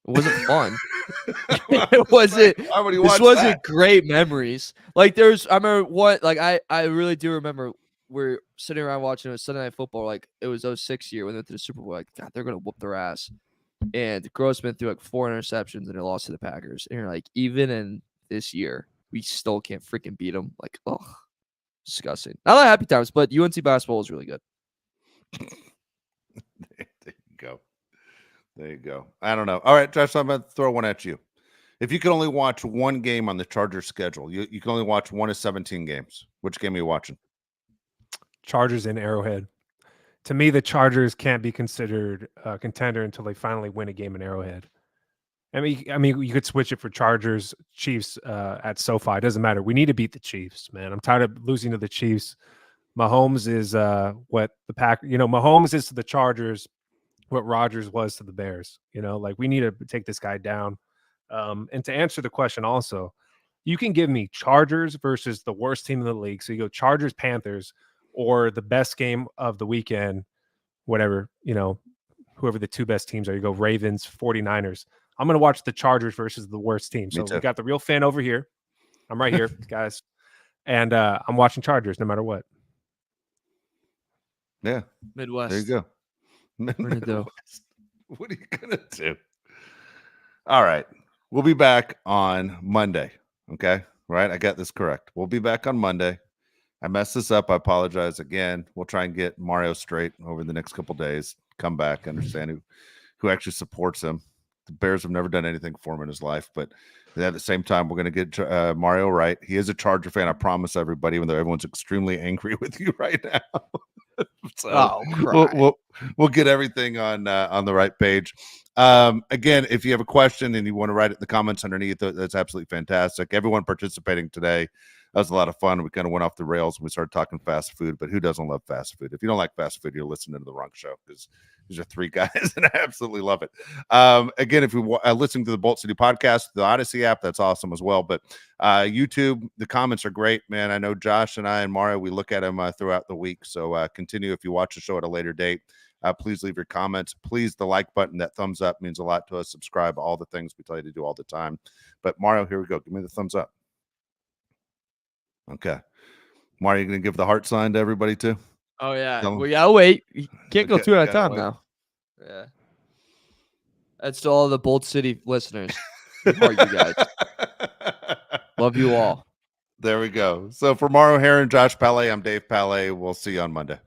S2: It wasn't fun. It wasn't. This wasn't great memories. Like I remember I really do remember we're sitting around watching a Sunday Night Football. Like it was 2006 year when they went to the Super Bowl. Like, God, they're gonna whoop their ass. And Grossman threw like 4 interceptions and they lost to the Packers. And you're like, even in this year, we still can't freaking beat them. Like, oh, disgusting. Not a lot of happy times, but UNC basketball is really good.
S1: There you go. I don't know. All right, Josh, I'm going to throw one at you. If you could only watch one game on the Chargers schedule, you can only watch one of 17 games. Which game are you watching?
S3: Chargers in Arrowhead. To me, the Chargers can't be considered a contender until they finally win a game in Arrowhead. I mean, you could switch it for Chargers, Chiefs at SoFi. It doesn't matter. We need to beat the Chiefs, man. I'm tired of losing to the Chiefs. Mahomes is what the Mahomes is to the Chargers what Rodgers was to the Bears. Like we need to take this guy down. And to answer the question also, you can give me Chargers versus the worst team in the league. So you go Chargers, Panthers, or the best game of the weekend, whatever, whoever the two best teams are. You go Ravens, 49ers. I'm going to watch the Chargers versus the worst team. So we got the real fan over here. I'm right here, guys. And I'm watching Chargers no matter what.
S1: Yeah.
S2: Midwest.
S1: There you go.
S2: Midwest.
S1: What are you going to do? All right. We'll be back on Monday. Okay. Right. I got this correct. We'll be back on Monday. I messed this up. I apologize again. We'll try and get Mario straight over the next couple days. Come back, understand who actually supports him. The Bears have never done anything for him in his life, but at the same time, we're going to get Mario right. He is a Charger fan. I promise everybody, even though everyone's extremely angry with you right now. So we'll get everything on the right page. Again, if you have a question and you want to write it in the comments underneath, that's absolutely fantastic. Everyone participating today, that was a lot of fun. We kind of went off the rails when we started talking fast food, but who doesn't love fast food? If you don't like fast food, you're listening to the wrong show, because these are three guys and I absolutely love it. Again, if you're listening to the Bolt City podcast, the Odyssey app, that's awesome as well. But YouTube, the comments are great, man. I know Josh and I and Mario, we look at them throughout the week. So continue. If you watch the show at a later date, please leave your comments. Please, the like button, that thumbs up means a lot to us. Subscribe, all the things we tell you to do all the time. But Mario, here we go. Give me the thumbs up. Okay. Mario, you going to give the heart sign to everybody too?
S2: Oh, yeah. We got to wait. You can't go two at a time now. Yeah. That's to all the Bolt City listeners. How are you guys? Love you all.
S1: There we go. So for Mario Heron, Josh Palais, I'm Dave Palais. We'll see you on Monday.